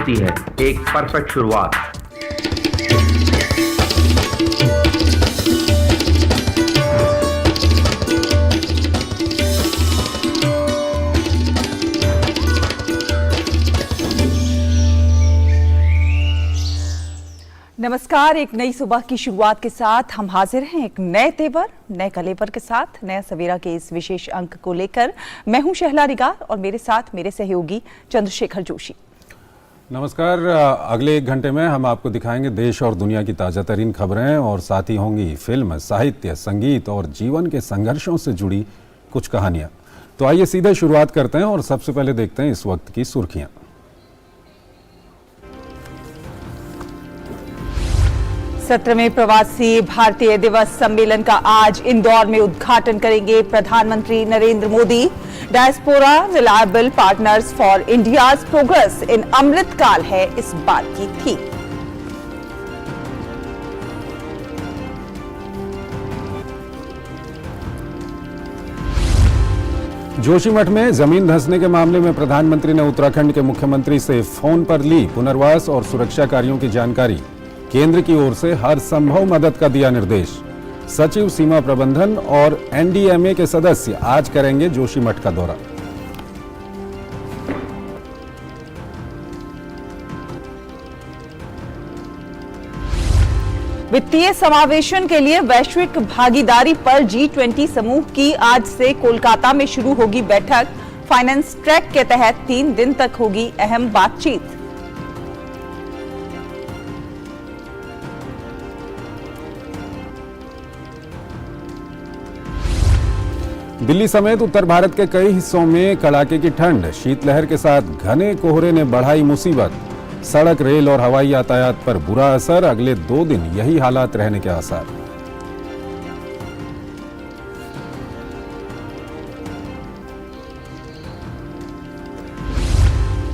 है एक परफेक्ट शुरुआत। नमस्कार। एक नई सुबह की शुरुआत के साथ हम हाजिर हैं एक नए तेवर, नए कलेवर के साथ। नया सवेरा के इस विशेष अंक को लेकर मैं हूं शहला निगार और मेरे साथ मेरे सहयोगी चंद्रशेखर जोशी। नमस्कार। अगले एक घंटे में हम आपको दिखाएंगे देश और दुनिया की ताज़ा तरीन खबरें और साथ ही होंगी फिल्म, साहित्य, संगीत और जीवन के संघर्षों से जुड़ी कुछ कहानियां। तो आइए सीधे शुरुआत करते हैं और सबसे पहले देखते हैं इस वक्त की सुर्खियां। सत्रहवें प्रवासी भारतीय दिवस सम्मेलन का आज इंदौर में उद्घाटन करेंगे प्रधानमंत्री Narendra Modi. Diaspora reliable partners for India's progress in Amritkaal है इस बात की थीम। जोशीमठ में जमीन धंसने के मामले में प्रधानमंत्री ने उत्तराखंड के मुख्यमंत्री से फोन पर ली पुनर्वास और सुरक्षा कार्यों की जानकारी। केंद्र की ओर से हर संभव मदद का दिया निर्देश। सचिव सीमा प्रबंधन और एनडीएमए के सदस्य आज करेंगे जोशीमठ का दौरा। वित्तीय समावेशन के लिए वैश्विक भागीदारी पर G20 समूह की आज से कोलकाता में शुरू होगी बैठक। फाइनेंस ट्रैक के तहत 3 दिन तक होगी अहम बातचीत। दिल्ली समेत उत्तर भारत के कई हिस्सों में कड़ाके की ठंड, शीतलहर के साथ घने कोहरे ने बढ़ाई मुसीबत। सड़क, रेल और हवाई यातायात पर बुरा असर। अगले 2 दिन यही हालात रहने के आसार।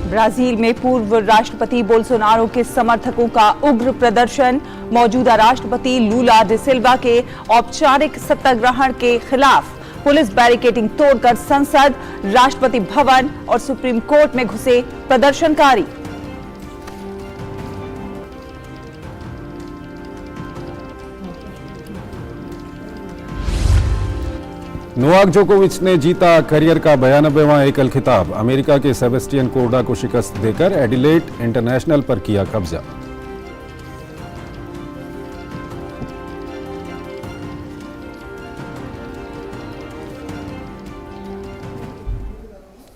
ब्राजील में पूर्व राष्ट्रपति बोल्सोनारो के समर्थकों का उग्र प्रदर्शन। मौजूदा राष्ट्रपति लूला डी सिल्वा के औपचारिक सत्याग्रहण के खिलाफ पुलिस बैरिकेडिंग तोड़कर संसद, राष्ट्रपति भवन और सुप्रीम कोर्ट में घुसे प्रदर्शनकारी। नोवाक जोकोविच ने जीता करियर का 92वां एकल खिताब। अमेरिका के सेबेस्टियन कोर्डा को शिकस्त देकर एडिलेड इंटरनेशनल पर किया कब्जा।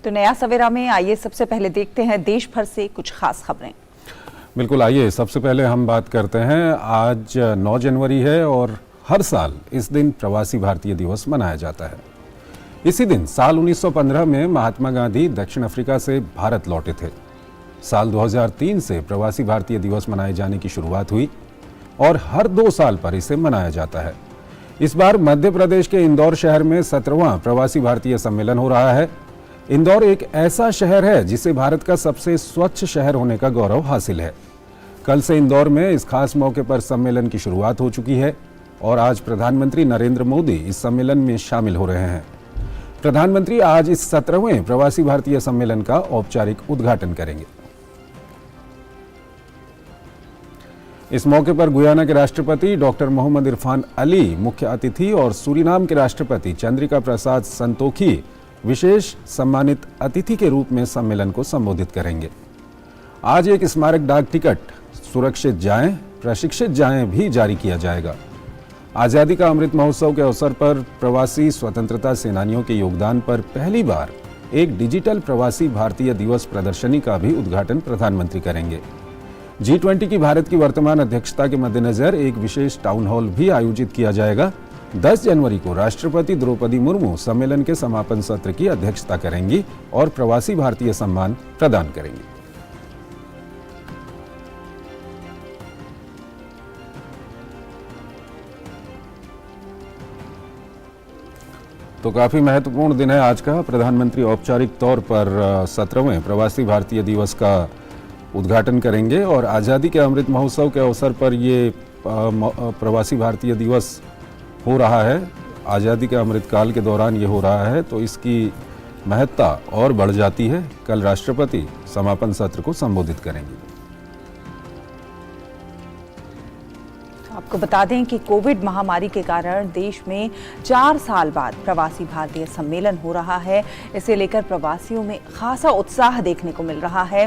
तो नया सवेरा में आइए सबसे पहले देखते हैं देश भर से कुछ खास खबरें। बिल्कुल, आइए सबसे पहले हम बात करते हैं। आज 9 जनवरी है और हर साल इस दिन प्रवासी भारतीय दिवस मनाया जाता है। इसी दिन साल 1915 में महात्मा गांधी दक्षिण अफ्रीका से भारत लौटे थे। साल 2003 से प्रवासी भारतीय दिवस मनाए जाने की शुरुआत हुई और हर 2 साल पर इसे मनाया जाता है। इस बार मध्य प्रदेश के इंदौर शहर में 17वां प्रवासी भारतीय सम्मेलन हो रहा है। इंदौर एक ऐसा शहर है जिसे भारत का सबसे स्वच्छ शहर होने का गौरव हासिल है। कल से इंदौर में इस खास मौके पर सम्मेलन की शुरुआत हो चुकी है और आज प्रधानमंत्री नरेंद्र मोदी इस सम्मेलन में शामिल हो रहे हैं। प्रधानमंत्री आज इस 17वें प्रवासी भारतीय सम्मेलन का औपचारिक उद्घाटन करेंगे। इस मौके पर गुयाना के राष्ट्रपति डॉक्टर मोहम्मद इरफान अली मुख्य अतिथि और सूरीनाम के राष्ट्रपति चंद्रिका प्रसाद संतोखी विशेष सम्मानित अतिथि के रूप में सम्मेलन को संबोधित करेंगे। आज एक स्मारक डाक टिकट सुरक्षित जाएं, प्रशिक्षित जाएं भी जारी किया जाएगा। आज़ादी का अमृत महोत्सव के अवसर पर प्रवासी स्वतंत्रता सेनानियों के योगदान पर पहली बार एक डिजिटल प्रवासी भारतीय दिवस प्रदर्शनी का भी उद्घाटन प्रधानमंत्री करेंगे। G20 की भारत की वर्तमान अध्यक्षता के मद्देनजर एक विशेष टाउन हॉल भी आयोजित किया जाएगा। 10 जनवरी को राष्ट्रपति द्रौपदी मुर्मू सम्मेलन के समापन सत्र की अध्यक्षता करेंगी और प्रवासी भारतीय सम्मान प्रदान करेंगी। तो काफी महत्वपूर्ण दिन है आज का। प्रधानमंत्री औपचारिक तौर पर 17वें प्रवासी भारतीय दिवस का उद्घाटन करेंगे और आज़ादी के अमृत महोत्सव के अवसर पर ये प्रवासी भारतीय दिवस हो रहा है। आज़ादी के अमृतकाल के दौरान ये हो रहा है, तो इसकी महत्ता और बढ़ जाती है। कल राष्ट्रपति समापन सत्र को संबोधित करेंगी। आपको बता दें कि कोविड महामारी के कारण देश में 4 साल बाद प्रवासी भारतीय सम्मेलन हो रहा है। इसे लेकर प्रवासियों में खासा उत्साह देखने को मिल रहा है।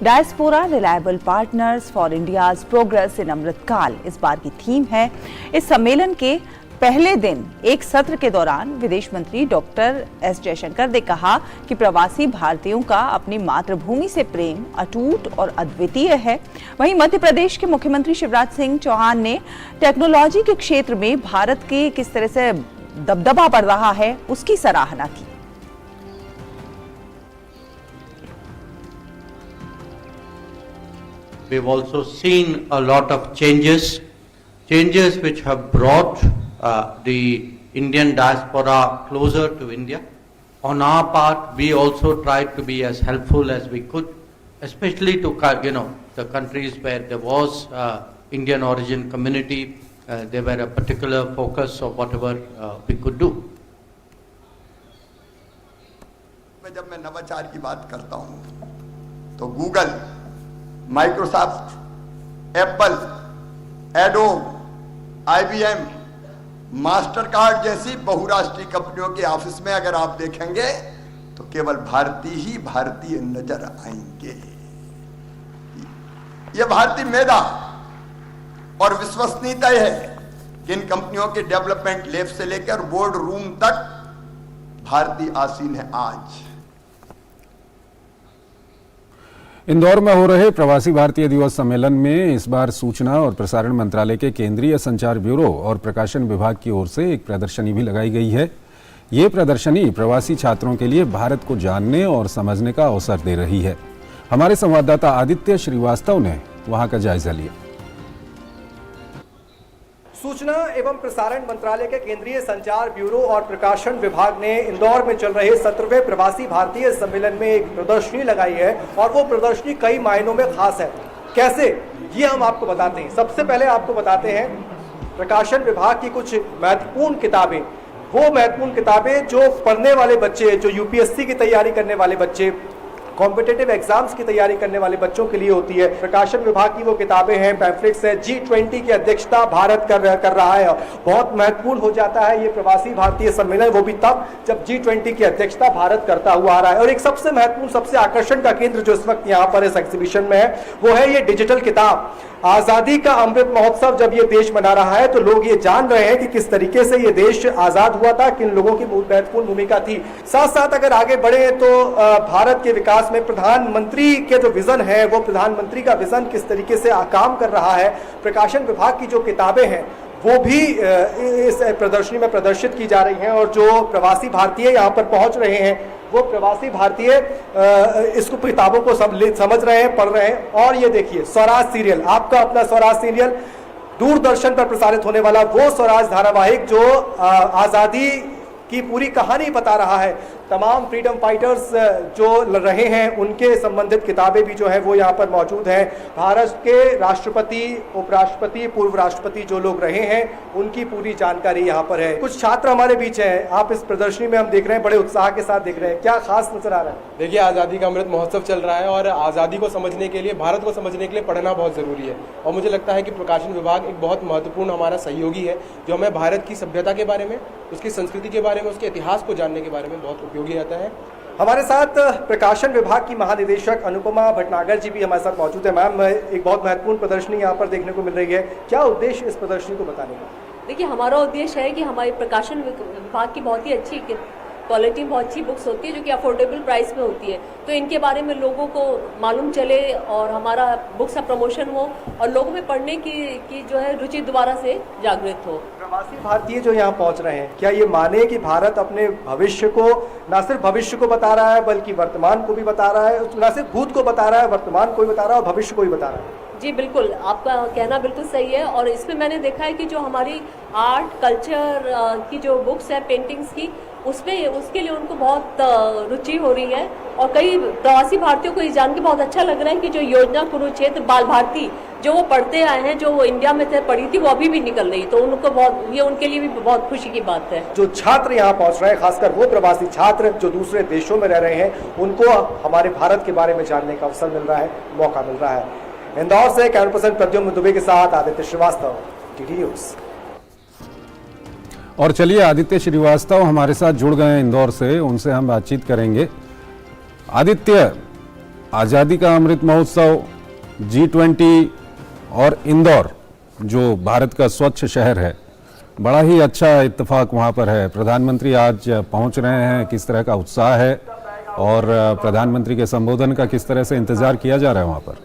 Diaspora reliable partners for India's progress in Amritkaal इस बार की थीम है। इस सम्मेलन के पहले दिन एक सत्र के दौरान विदेश मंत्री डॉक्टर एस जयशंकर ने कहा कि प्रवासी भारतीयों का अपनी मातृभूमि से प्रेम अटूट और अद्वितीय है। वहीं मध्य प्रदेश के मुख्यमंत्री शिवराज सिंह चौहान ने टेक्नोलॉजी के क्षेत्र में भारत के किस तरह से दबदबा बढ़ रहा है उसकी सराहना की। We've also seen a lot of changes which have brought the Indian diaspora closer to India. On our part, we also tried to be as helpful as we could, especially to the countries where there was Indian origin community. There were a particular focus of whatever we could do. जब मैं नवाचार की बात करता हूं तो Google, Microsoft, Apple, adobe, IBM, Mastercard जैसी बहुराष्ट्रीय कंपनियों के ऑफिस में अगर आप देखेंगे तो केवल भारतीय नजर आएंगे। यह भारतीय मेधा और विश्वसनीयता है कि इन कंपनियों के डेवलपमेंट लैब से लेकर बोर्ड रूम तक भारतीय आसीन है। आज इंदौर में हो रहे प्रवासी भारतीय दिवस सम्मेलन में इस बार सूचना और प्रसारण मंत्रालय के केंद्रीय संचार ब्यूरो और प्रकाशन विभाग की ओर से एक प्रदर्शनी भी लगाई गई है। ये प्रदर्शनी प्रवासी छात्रों के लिए भारत को जानने और समझने का अवसर दे रही है। हमारे संवाददाता आदित्य श्रीवास्तव ने वहां का जायजा लिया। सूचना एवं प्रसारण मंत्रालय के केंद्रीय संचार ब्यूरो और प्रकाशन विभाग ने इंदौर में चल रहे 17वें प्रवासी भारतीय सम्मेलन में एक प्रदर्शनी लगाई है और वो प्रदर्शनी कई मायनों में खास है। कैसे, ये हम आपको बताते हैं। सबसे पहले आपको बताते हैं प्रकाशन विभाग की कुछ महत्वपूर्ण किताबें, वो महत्वपूर्ण किताबें जो पढ़ने वाले बच्चे, जो UPSC की तैयारी करने वाले बच्चे, कॉम्पिटिटिव एग्जाम्स की तैयारी करने वाले बच्चों के लिए होती है। प्रकाशन विभाग की वो किताबें हैं, पैम्फलेट्स है। G20 की अध्यक्षता भारत कर रहा है। बहुत महत्वपूर्ण हो जाता है ये प्रवासी भारतीय सम्मेलन, वो भी तब जब G20 की अध्यक्षता भारत करता हुआ आ रहा है। और एक सबसे महत्वपूर्ण, सबसे आकर्षण का केंद्र जो इस वक्त यहाँ पर इस एग्जीबिशन में है वो है ये डिजिटल किताब। आजादी का अमृत महोत्सव जब ये देश मना रहा है तो लोग ये जान रहे हैं कि किस तरीके से ये देश आजाद हुआ था, किन लोगों की महत्वपूर्ण भूमिका थी। साथ साथ अगर आगे बढ़े तो भारत के विकास में प्रधानमंत्री के जो विजन है, वो प्रधानमंत्री का विजन किस तरीके से काम कर रहा है, प्रकाशन विभाग की जो किताबें हैं वो भी इस प्रदर्शनी में प्रदर्शित की जा रही हैं। और जो प्रवासी भारतीय यहाँ पर पहुंच रहे हैं वो प्रवासी भारतीय इसको किताबों को समझ रहे हैं, पढ़ रहे हैं। और ये देखिए स्वराज सीरियल, आपका अपना स्वराज सीरियल, दूरदर्शन पर प्रसारित होने वाला वो स्वराज धारावाहिक जो आज़ादी की पूरी कहानी बता रहा है। तमाम फ्रीडम फाइटर्स जो रहे हैं उनके संबंधित किताबें भी जो है वो यहाँ पर मौजूद हैं। भारत के राष्ट्रपति, उपराष्ट्रपति, पूर्व राष्ट्रपति जो लोग रहे हैं उनकी पूरी जानकारी यहाँ पर है। कुछ छात्र हमारे बीच हैं, आप इस प्रदर्शनी में हम देख रहे हैं बड़े उत्साह के साथ देख रहे हैं, क्या खास नजर आ रहा है? देखिए, आज़ादी का अमृत महोत्सव चल रहा है और आज़ादी को समझने के लिए, भारत को समझने के लिए पढ़ना बहुत ज़रूरी है। और मुझे लगता है कि प्रकाशन विभाग एक बहुत महत्वपूर्ण हमारा सहयोगी है जो हमें भारत की सभ्यता के बारे में, उसकी संस्कृति के बारे में, उसके इतिहास को जानने के बारे में बहुत उपयोगी रहता है। हमारे साथ प्रकाशन विभाग की महानिदेशक अनुपमा भटनागर जी भी हमारे साथ मौजूद है। मैम, एक बहुत महत्वपूर्ण प्रदर्शनी यहाँ पर देखने को मिल रही है, क्या उद्देश्य इस प्रदर्शनी को बताने का? देखिए, हमारा उद्देश्य है कि हमारे प्रकाशन विभाग की बहुत ही अच्छी क्वालिटी, बहुत अच्छी बुक्स होती है जो कि अफोर्डेबल प्राइस में होती है, तो इनके बारे में लोगों को मालूम चले और हमारा बुक्स का प्रमोशन हो और लोगों में पढ़ने की जो है रुचि दोबारा से जागृत हो। प्रवासी भारतीय जो यहाँ पहुँच रहे हैं, क्या ये माने कि भारत अपने भविष्य को, न सिर्फ भविष्य को बता रहा है बल्कि वर्तमान को भी बता रहा है, न सिर्फ भूत को बता रहा है, वर्तमान को भी बता रहा है और भविष्य को भी बता रहा है? जी बिल्कुल, आपका कहना बिल्कुल सही है। और इसमें मैंने देखा है कि जो हमारी आर्ट कल्चर की जो बुक्स है, पेंटिंग्स की, उसमें उसके लिए उनको बहुत रुचि हो रही है। और कई प्रवासी भारतीयों को ये जान के बहुत अच्छा लग रहा है कि जो योजना कुरुक्षेत्र बाल भारती जो वो पढ़ते आए हैं, जो वो इंडिया में थे पढ़ी थी, वो अभी भी निकल रही, तो उनको बहुत, ये उनके लिए भी बहुत खुशी की बात है। जो छात्र यहाँ पहुँच रहे हैं, खासकर वो प्रवासी छात्र जो दूसरे देशों में रह रहे हैं, उनको हमारे भारत के बारे में जानने का अवसर मिल रहा है, मौका मिल रहा है। इंदौर से कैमरा पर्सन प्रद्युम्न दुबे के साथ आदित्य श्रीवास्तव, टीटी न्यूज़। और चलिए, आदित्य श्रीवास्तव हमारे साथ जुड़ गए हैं इंदौर से, उनसे हम बातचीत करेंगे। आदित्य, आज़ादी का अमृत महोत्सव, G20 और इंदौर जो भारत का स्वच्छ शहर है, बड़ा ही अच्छा इत्तेफाक वहाँ पर है। प्रधानमंत्री आज पहुँच रहे हैं, किस तरह का उत्साह है और प्रधानमंत्री के संबोधन का किस तरह से इंतजार किया जा रहा है वहाँ पर?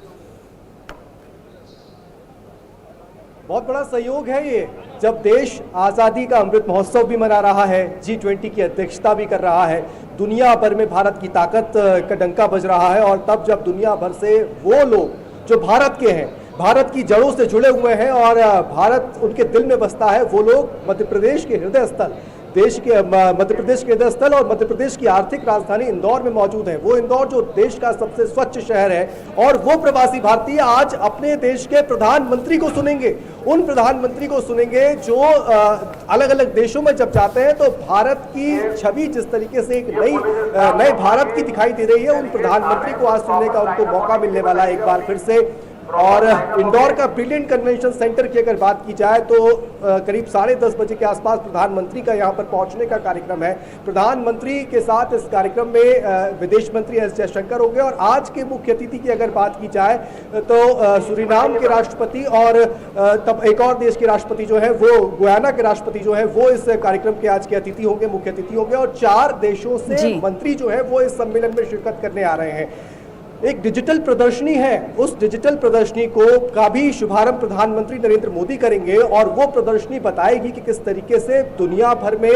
बहुत बड़ा सहयोग है ये, जब देश आज़ादी का अमृत महोत्सव भी मना रहा है, G20 की अध्यक्षता भी कर रहा है, दुनिया भर में भारत की ताकत का डंका बज रहा है। और तब जब दुनिया भर से वो लोग जो भारत के हैं, भारत की जड़ों से जुड़े हुए हैं और भारत उनके दिल में बसता है, वो लोग मध्य प्रदेश के हृदय स्थल, देश के मध्य प्रदेश के हृदय स्थल और मध्य प्रदेश की आर्थिक राजधानी इंदौर में मौजूद है। वो इंदौर जो देश का सबसे स्वच्छ शहर है, और वो प्रवासी भारतीय आज अपने देश के प्रधानमंत्री को सुनेंगे, उन प्रधानमंत्री को सुनेंगे जो अलग अलग देशों में जब जाते हैं तो भारत की छवि जिस तरीके से एक नए भारत की दिखाई दे रही है, उन प्रधानमंत्री को आज सुनने का उनको मौका मिलने वाला है एक बार फिर से। और इंदौर का ब्रिलियंट कन्वेंशन सेंटर की अगर बात की जाए तो करीब 10:30 बजे के आसपास प्रधानमंत्री का यहाँ पर पहुँचने का कार्यक्रम है। प्रधानमंत्री के साथ इस कार्यक्रम में विदेश मंत्री एस जयशंकर होंगे। और आज के मुख्य अतिथि की अगर बात की जाए तो सूरीनाम के राष्ट्रपति और तब एक और देश के राष्ट्रपति जो है, वो गुयाना के राष्ट्रपति जो है, वो इस कार्यक्रम के आज के अतिथि होंगे, मुख्य अतिथि होंगे। और 4 देशों से मंत्री जो है वो इस सम्मेलन में शिरकत करने आ रहे हैं। एक डिजिटल प्रदर्शनी है, उस डिजिटल प्रदर्शनी का भी शुभारंभ प्रधानमंत्री नरेंद्र मोदी करेंगे। और वो प्रदर्शनी बताएगी कि किस तरीके से दुनिया भर में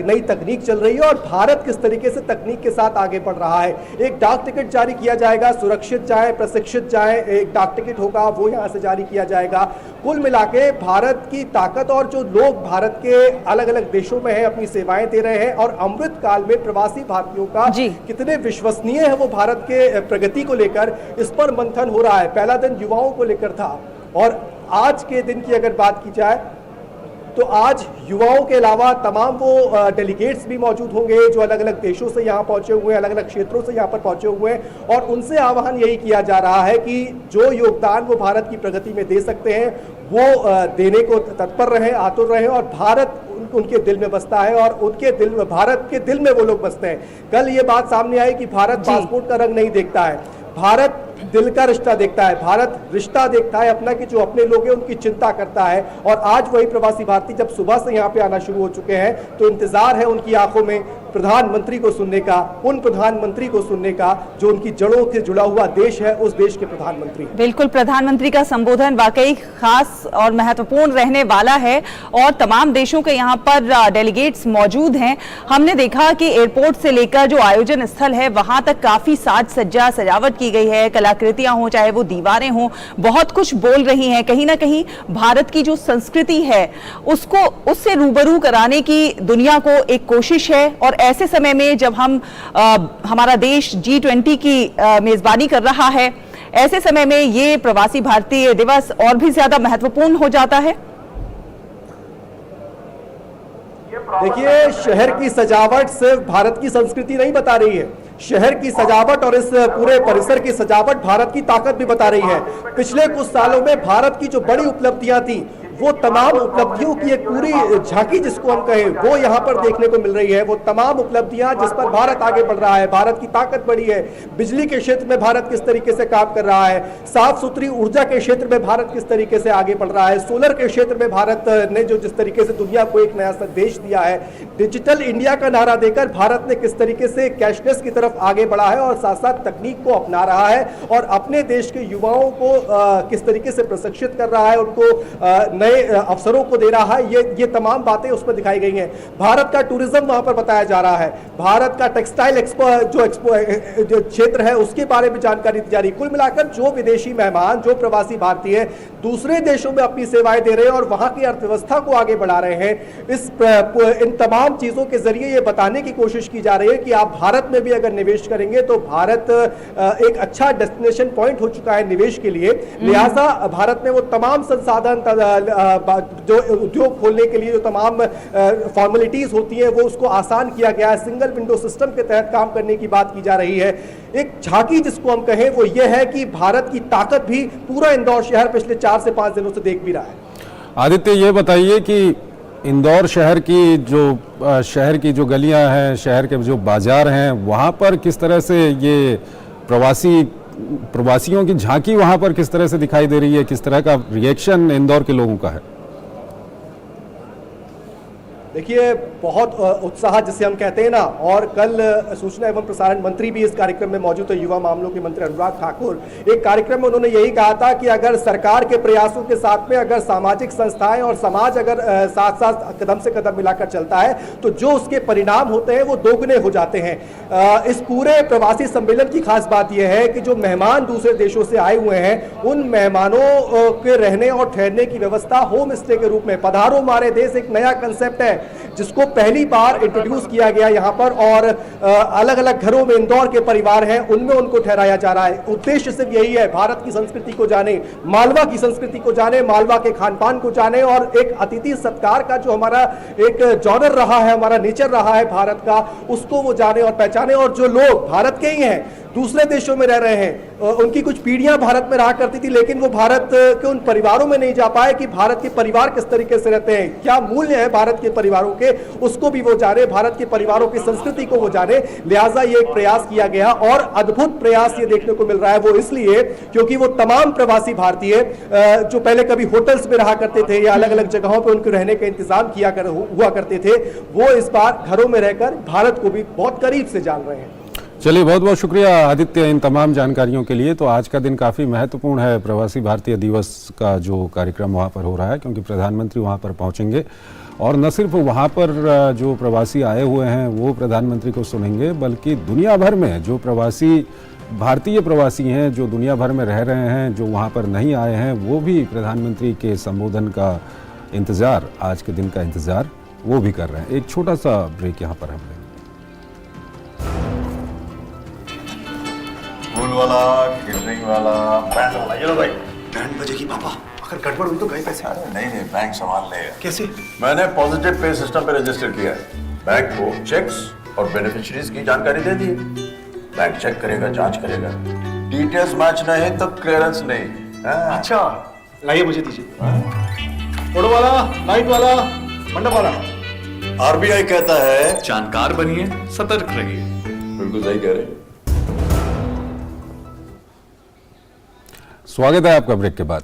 नई तकनीक चल रही है और भारत किस तरीके से तकनीक के साथ आगे बढ़ रहा है। एक डाक टिकट जारी किया जाएगा, सुरक्षित जाए प्रशिक्षित जाए, एक डाक टिकट होगा, वो यहाँ से जारी किया जाएगा। कुल मिला के भारत की ताकत और जो लोग भारत के अलग अलग देशों में हैं, अपनी सेवाएं दे रहे हैं, और अमृत काल में प्रवासी भारतीयों का कितने विश्वसनीय है वो भारत के प्रगति को लेकर, इस पर मंथन हो रहा है। पहला दिन युवाओं को लेकर था, और आज के दिन की अगर बात की जाए तो आज युवाओं के अलावा तमाम वो डेलीगेट्स भी मौजूद होंगे जो अलग अलग देशों से यहाँ पहुंचे हुए हैं, अलग अलग क्षेत्रों से यहाँ पर पहुंचे हुए हैं। और उनसे आह्वान यही किया जा रहा है कि जो योगदान वो भारत की प्रगति में दे सकते हैं, वो देने को तत्पर रहे, आतुर रहे। और भारत उनके दिल में बसता है, और उनके दिल में, भारत के दिल में वो लोग बसते हैं। कल ये बात सामने आई कि भारत पासपोर्ट का रंग नहीं देखता है, भारत दिल का रिश्ता देखता है, भारत रिश्ता देखता है अपना, कि जो अपने लोग हैं उनकी चिंता करता है। और आज वही प्रवासी भारतीय जब सुबह से यहाँ पे आना शुरू हो चुके हैं, तो इंतजार है उनकी आंखों में प्रधानमंत्री को सुनने का, उन प्रधानमंत्री को सुनने का जो उनकी जड़ों से जुड़ा हुआ देश है, उस देश के प्रधानमंत्री। बिल्कुल, प्रधानमंत्री का संबोधन वाकई खास और महत्वपूर्ण रहने वाला है, और तमाम देशों के यहाँ पर डेलीगेट्स मौजूद हैं। हमने देखा कि एयरपोर्ट से लेकर जो आयोजन स्थल है वहां तक काफी साज सज्जा सजावट की गई है, कलाकृतियां हो चाहे वो दीवारें हो, बहुत कुछ बोल रही हैं। कहीं ना कहीं भारत की जो संस्कृति है उसको उससे रूबरू कराने की दुनिया को एक कोशिश है। और ऐसे समय में जब हमारा देश G20 की मेजबानी कर रहा है, ऐसे समय में ये प्रवासी भारतीय दिवस और भी ज्यादा महत्वपूर्ण हो जाता है। देखिए, शहर की सजावट सिर्फ भारत की संस्कृति नहीं बता रही है, शहर की सजावट और इस पूरे परिसर की सजावट भारत की ताकत भी बता रही है। पिछले कुछ सालों में भारत की जो बड़ी उपलब्धियां थी, वो तमाम उपलब्धियों की एक पूरी झांकी जिसको हम कहें, वो यहाँ पर देखने को मिल रही है। वो तमाम उपलब्धियां जिस पर भारत आगे बढ़ रहा है, भारत की ताकत बढ़ी है। बिजली के क्षेत्र में भारत किस तरीके से काम कर रहा है, साफ सुथरी ऊर्जा के क्षेत्र में भारत किस तरीके से आगे बढ़ रहा है, सोलर के क्षेत्र में भारत ने जो जिस तरीके से दुनिया को एक नया संदेश दिया है, डिजिटल इंडिया का नारा देकर भारत ने किस तरीके से कैशलेस की तरफ आगे बढ़ा है और साथ साथ तकनीक को अपना रहा है, और अपने देश के युवाओं को किस तरीके से प्रशिक्षित कर रहा है, उनको नए नए अवसरों को दे रहा है, ये तमाम बातें उसमें दिखाई गई हैं। भारत का टूरिज्म वहां पर बताया जा रहा है, भारत का टेक्सटाइल जो क्षेत्र है उसके बारे में जानकारी दी जा रही। कुल मिलाकर जो विदेशी मेहमान, जो प्रवासी भारतीय दूसरे देशों में अपनी सेवाएं दे रहे हैं और वहां की अर्थव्यवस्था को आगे बढ़ा रहे हैं, इन तमाम चीजों के जरिए ये बताने की कोशिश की जा रही है कि आप भारत में भी अगर निवेश करेंगे तो भारत एक अच्छा डेस्टिनेशन पॉइंट हो चुका है निवेश के लिए। लिहाजा भारत में वो तमाम संसाधन जो उद्योग खोलने के लिए जो तमाम फॉर्मेलिटीज होती है वो उसको आसान किया गया है। सिंगल विंडो सिस्टम के तहत काम करने की बात की जा रही है। एक झांकी जिसको हम कहें वो ये है कि भारत की ताकत भी पूरा इंदौर शहर पिछले 4 से 5 दिनों से देख भी रहा है। आदित्य, ये बताइए कि इंदौर शहर की जो गलियां हैं, शहर के जो बाजार हैं, वहां पर किस तरह से ये प्रवासियों की झांकी वहां पर किस तरह से दिखाई दे रही है, किस तरह का रिएक्शन इंदौर के लोगों का है? देखिए, बहुत उत्साह जिसे हम कहते हैं ना, और कल सूचना एवं प्रसारण मंत्री भी इस कार्यक्रम में मौजूद थे, युवा मामलों के मंत्री अनुराग ठाकुर। एक कार्यक्रम में उन्होंने यही कहा था कि अगर सरकार के प्रयासों के साथ में अगर सामाजिक संस्थाएं और समाज अगर साथ साथ कदम से कदम मिलाकर चलता है तो जो उसके परिणाम होते हैं वो दोगुने हो जाते हैं। इस पूरे प्रवासी सम्मेलन की खास बात यह है कि जो मेहमान दूसरे देशों से आए हुए हैं उन मेहमानों के रहने और ठहरने की व्यवस्था होम स्टे के रूप में, पधारो हमारे देश, एक नया कंसेप्ट है जिसको पहली बार इंट्रोड्यूस किया गया यहाँ पर, और अलग अलग घरों में इंदौर के परिवार हैं उनमें उनको ठहराया जा रहा है। उद्देश्य सिर्फ यही है, भारत की संस्कृति को जाने, मालवा की संस्कृति को जाने, मालवा के खान पान को जाने, और एक अतिथि सत्कार का जो हमारा एक जॉनर रहा है, हमारा नेचर रहा है भारत का, उसको वो जाने और पहचाने। और जो लोग भारत के ही हैं दूसरे देशों में रह रहे हैं, उनकी कुछ पीढ़ियां भारत में रहा करती थी लेकिन वो भारत के उन परिवारों में नहीं जा पाए कि भारत के परिवार किस तरीके से रहते हैं, क्या मूल्य है भारत के परिवारों के, उसको भी वो जाने, भारत के परिवारों की संस्कृति को वो जाने। लिहाजा ये एक प्रयास किया गया, और अद्भुत प्रयास ये देखने को मिल रहा है। वो इसलिए क्योंकि वो तमाम प्रवासी भारतीय जो पहले कभी होटल्स में रहा करते थे या अलग अलग जगहों पर उनके रहने का इंतजाम हुआ करते थे, वो इस बार घरों में रहकर भारत को भी बहुत करीब से जान रहे हैं। चलिए, बहुत बहुत शुक्रिया आदित्य इन तमाम जानकारियों के लिए। तो आज का दिन काफ़ी महत्वपूर्ण है, प्रवासी भारतीय दिवस का जो कार्यक्रम वहाँ पर हो रहा है, क्योंकि प्रधानमंत्री वहाँ पर पहुँचेंगे और न सिर्फ वहाँ पर जो प्रवासी आए हुए हैं वो प्रधानमंत्री को सुनेंगे, बल्कि दुनिया भर में जो भारतीय प्रवासी हैं जो दुनिया भर में रह रहे हैं, जो वहाँ पर नहीं आए हैं, वो भी प्रधानमंत्री के संबोधन का इंतज़ार, आज के दिन का इंतज़ार वो भी कर रहे हैं। एक छोटा सा ब्रेक यहाँ पर हम लेंगे। फूल वाला, केटरिंग वाला, बैंड वाला, ये लो भाई। बैंड बजेगी पापा, अगर गड़बड़ हुई तो गए पैसे। नहीं, बैंक संभाल लेगा। कैसे? मैंने पॉजिटिव पे सिस्टम पे रजिस्टर किया है। बैंक को चेक्स और बेनिफिशियरीज की जानकारी दे दी। बैंक चेक करेगा, जांच करेगा, डिटेल्स मैच नहीं तो क्लियरेंस नहीं। अच्छा, लाइए मुझे दीजिए। फोटो वाला, लाइट वाला, मंडप वाला। आरबीआई कहता है जानकार बनिए, सतर्क रहिए। बिल्कुल सही कह रहे हैं। स्वागत है आपका ब्रेक के बाद।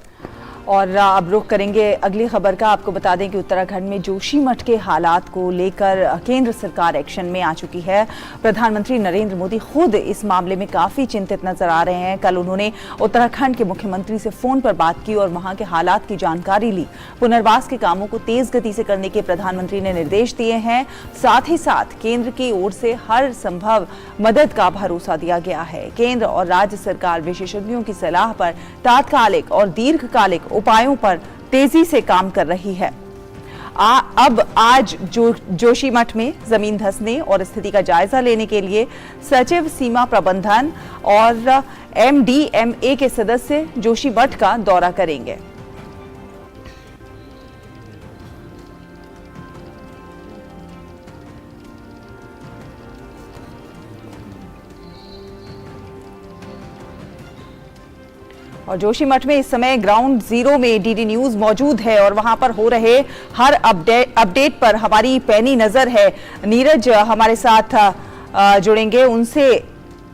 और अब रुख करेंगे अगली खबर का। आपको बता दें कि उत्तराखंड में जोशीमठ के हालात को लेकर केंद्र सरकार एक्शन में आ चुकी है। प्रधानमंत्री नरेंद्र मोदी खुद इस मामले में काफ़ी चिंतित नजर आ रहे हैं। कल उन्होंने उत्तराखंड के मुख्यमंत्री से फ़ोन पर बात की और वहां के हालात की जानकारी ली। पुनर्वास के कामों को तेज गति से करने के प्रधानमंत्री ने निर्देश दिए हैं। साथ ही साथ केंद्र की ओर से हर संभव मदद का भरोसा दिया गया है। केंद्र और राज्य सरकार विशेषज्ञों की सलाह पर तात्कालिक और दीर्घकालिक उपायों पर तेजी से काम कर रही है। अब आज जोशीमठ में जमीन धंसने और स्थिति का जायजा लेने के लिए सचिव सीमा प्रबंधन और MDMA के सदस्य जोशीमठ का दौरा करेंगे। और जोशीमठ में इस समय ग्राउंड जीरो में डीडी न्यूज मौजूद है और वहां पर हो रहे हर अपडेट पर हमारी पैनी नजर है। नीरज हमारे साथ जुड़ेंगे, उनसे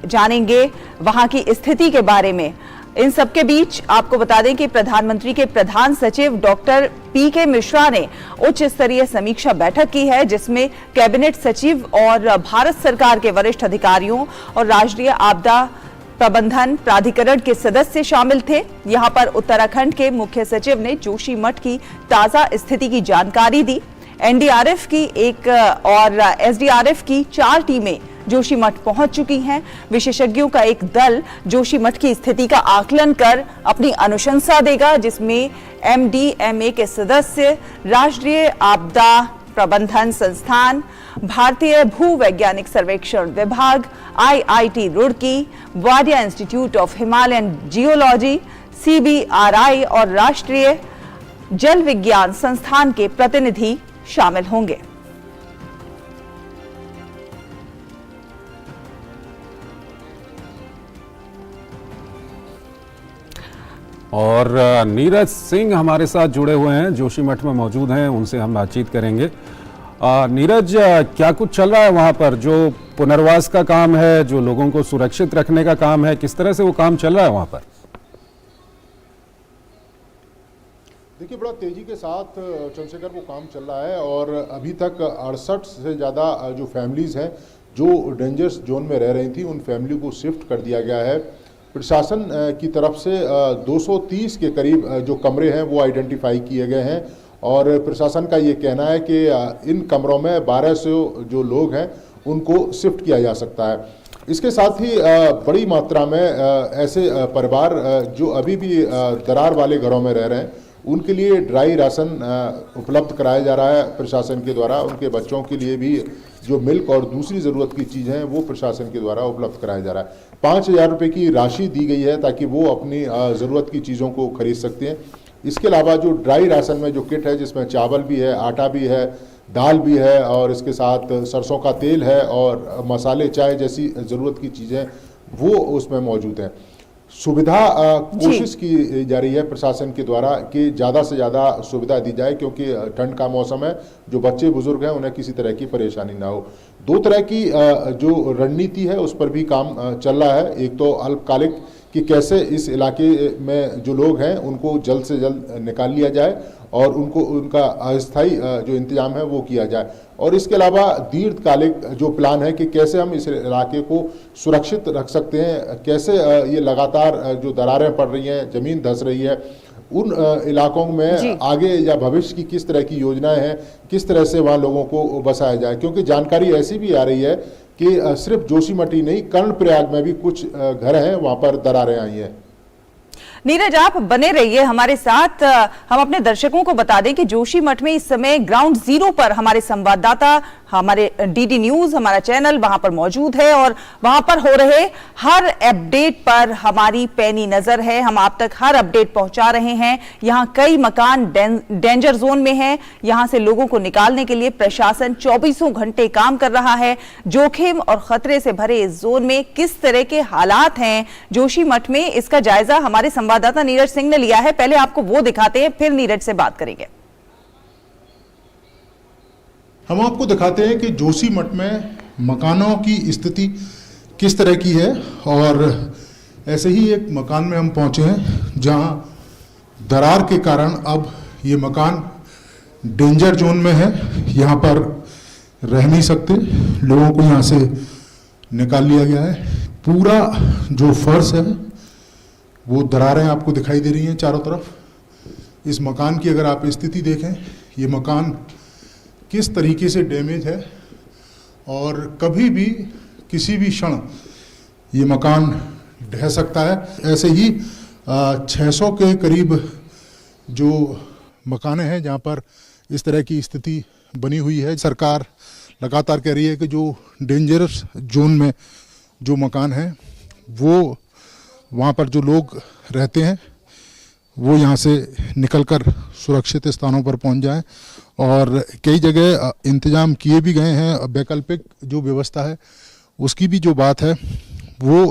जानेंगे वहां की स्थिति के बारे में। इन सबके बीच आपको बता दें कि प्रधानमंत्री के प्रधान सचिव डॉक्टर PK मिश्रा ने उच्च स्तरीय समीक्षा बैठक की है, जिसमें कैबिनेट सचिव और भारत सरकार के वरिष्ठ अधिकारियों और राष्ट्रीय आपदा प्रबंधन प्राधिकरण के सदस्य शामिल थे। यहां पर उत्तराखंड के मुख्य सचिव ने जोशीमठ की ताजा स्थिति की जानकारी दी। एनडीआरएफ की एक और एसडीआरएफ की 4 टीमें जोशीमठ पहुंच चुकी हैं। विशेषज्ञों का एक दल जोशीमठ की स्थिति का आकलन कर अपनी अनुशंसा देगा, जिसमें एमडीएमए के सदस्य, राष्ट्रीय आपदा प्रबंधन संस्थान, भारतीय भूवैज्ञानिक सर्वेक्षण विभाग, IIT Roorkee, Wadia institute of Himalayan geology, CBRI और राष्ट्रीय जल विज्ञान संस्थान के प्रतिनिधि शामिल होंगे। और नीरज सिंह हमारे साथ जुड़े हुए हैं, जोशीमठ में मौजूद हैं, उनसे हम बातचीत करेंगे। नीरज, क्या कुछ चल रहा है वहां पर? जो पुनर्वास का काम है, जो लोगों को सुरक्षित रखने का काम है, किस तरह से वो काम चल रहा है वहां पर? देखिए, बड़ा तेजी के साथ चंद्रशेखर वो काम चल रहा है और अभी तक 68 से ज़्यादा जो फैमिलीज़ हैं जो डेंजरस जोन में रह रही थी, उन फैमिली को शिफ्ट कर दिया गया है। प्रशासन की तरफ से 230 के करीब जो कमरे हैं वो आइडेंटिफाई किए गए हैं और प्रशासन का ये कहना है कि इन कमरों में 1200 जो लोग हैं उनको शिफ्ट किया जा सकता है। इसके साथ ही बड़ी मात्रा में ऐसे परिवार जो अभी भी दरार वाले घरों में रह रहे हैं, उनके लिए ड्राई राशन उपलब्ध कराया जा रहा है प्रशासन के द्वारा। उनके बच्चों के लिए भी जो मिल्क और दूसरी ज़रूरत की चीज़ें हैं वो प्रशासन के द्वारा उपलब्ध कराया जा रहा है। 5000 रुपये की राशि दी गई है ताकि वो अपनी ज़रूरत की चीज़ों को खरीद सकते हैं। इसके अलावा जो ड्राई राशन में जो किट है, जिसमें चावल भी है, आटा भी है, दाल भी है और इसके साथ सरसों का तेल है और मसाले, चाय जैसी ज़रूरत की चीज़ें वो उसमें मौजूद हैं। सुविधा कोशिश की जा रही है प्रशासन के द्वारा कि ज़्यादा से ज़्यादा सुविधा दी जाए, क्योंकि ठंड का मौसम है, जो बच्चे बुजुर्ग हैं उन्हें किसी तरह की परेशानी ना हो। 2 तरह की जो रणनीति है उस पर भी काम चल रहा है। एक तो अल्पकालिक कि कैसे इस इलाके में जो लोग हैं उनको जल्द से जल्द निकाल लिया जाए और उनको उनका अस्थायी जो इंतजाम है वो किया जाए, और इसके अलावा दीर्घकालिक जो प्लान है कि कैसे हम इस इलाके को सुरक्षित रख सकते हैं, कैसे ये लगातार जो दरारें पड़ रही हैं, ज़मीन धंस रही है, उन इलाकों में आगे या भविष्य की किस तरह की योजनाएं हैं, किस तरह से वहाँ लोगों को बसाया जाए। क्योंकि जानकारी ऐसी भी आ रही है कि सिर्फ जोशीमठ ही नहीं, कर्णप्रयाग में भी कुछ घर हैं वहाँ पर दरारें आई हैं। नीरज, आप बने रहिए हमारे साथ। हम अपने दर्शकों को बता दें कि जोशीमठ में इस समय ग्राउंड जीरो पर हमारे संवाददाता, हमारे डीडी न्यूज हमारा चैनल वहां पर मौजूद है और वहां पर हो रहे हर अपडेट पर हमारी पैनी नजर है। हम आप तक हर अपडेट पहुंचा रहे हैं। यहां कई मकान डेंजर जोन में हैं। यहां से लोगों को निकालने के लिए प्रशासन 24 घंटे काम कर रहा है। जोखिम और खतरे से भरे इस जोन में किस तरह के हालात हैं जोशीमठ में, इसका जायजा हमारे संवाददाता नीरज सिंह ने लिया है। पहले आपको वो दिखाते हैं, फिर नीरज से बात करेंगे। हम आपको दिखाते हैं कि जोशीमठ में मकानों की स्थिति किस तरह की है, और ऐसे ही एक मकान में हम पहुंचे हैं जहां दरार के कारण अब ये मकान डेंजर जोन में है। यहाँ पर रह नहीं सकते, लोगों को यहाँ से निकाल लिया गया है। पूरा जो फर्श है वो दरारें आपको दिखाई दे रही हैं चारों तरफ। इस मकान की अगर आप स्थिति देखें, ये मकान किस तरीके से डैमेज है और कभी भी किसी भी क्षण ये मकान ढह सकता है। ऐसे ही 600 के करीब जो मकाने हैं जहाँ पर इस तरह की स्थिति बनी हुई है। सरकार लगातार कह रही है कि जो डेंजरस जोन में जो मकान हैं वो वहाँ पर जो लोग रहते हैं वो यहाँ से निकलकर सुरक्षित स्थानों पर पहुँच जाएं, और कई जगह इंतजाम किए भी गए हैं। वैकल्पिक जो व्यवस्था है उसकी भी जो बात है वो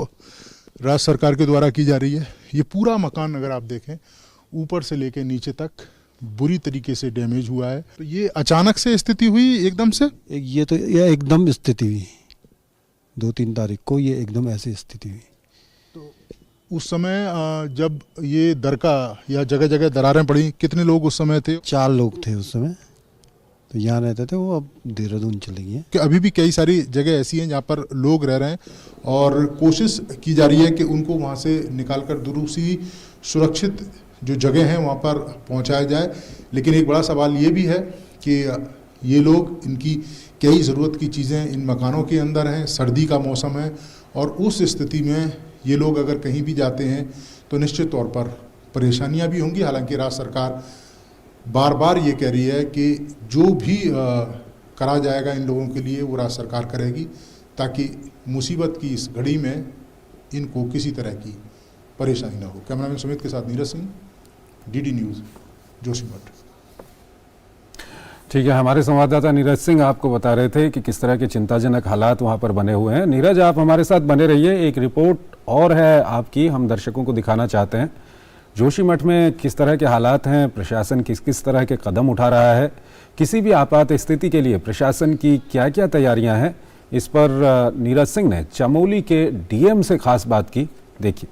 राज्य सरकार के द्वारा की जा रही है। ये पूरा मकान अगर आप देखें ऊपर से लेकर नीचे तक बुरी तरीके से डैमेज हुआ है। तो ये अचानक से स्थिति हुई एकदम से, ये एकदम स्थिति हुई 2-3 तारीख को, ये एकदम ऐसी स्थिति हुई। तो उस समय जब ये दरका या जगह जगह दरारें पड़ी, कितने लोग उस समय थे? 4 लोग थे उस समय। तो यहाँ रहते थे, वो अब देहरादून चले गए हैं। कि अभी भी कई सारी जगह ऐसी हैं जहाँ पर लोग रह रहे हैं और कोशिश की जा रही है कि उनको वहाँ से निकालकर दूसरी सुरक्षित जो जगह हैं वहाँ पर पहुँचाया जाए। लेकिन एक बड़ा सवाल ये भी है कि ये लोग, इनकी कई ज़रूरत की चीज़ें इन मकानों के अंदर हैं, सर्दी का मौसम है और उस स्थिति में ये लोग अगर कहीं भी जाते हैं तो निश्चित तौर पर परेशानियां भी होंगी। हालांकि राज्य सरकार बार बार ये कह रही है कि जो भी करा जाएगा इन लोगों के लिए वो राज्य सरकार करेगी, ताकि मुसीबत की इस घड़ी में इनको किसी तरह की परेशानी ना हो। कैमरामैन सुमित के साथ नीरज सिंह, डीडी न्यूज़, जोशीमठ। ठीक है, हमारे संवाददाता नीरज सिंह आपको बता रहे थे कि किस तरह के चिंताजनक हालात वहां पर बने हुए हैं। नीरज, आप हमारे साथ बने रहिए, एक रिपोर्ट और है आपकी, हम दर्शकों को दिखाना चाहते हैं जोशीमठ में किस तरह के हालात हैं, प्रशासन किस किस तरह के कदम उठा रहा है, किसी भी आपात स्थिति के लिए प्रशासन की क्या क्या तैयारियां हैं, इस पर नीरज सिंह ने चमोली के डीएम से खास बात की। देखिए।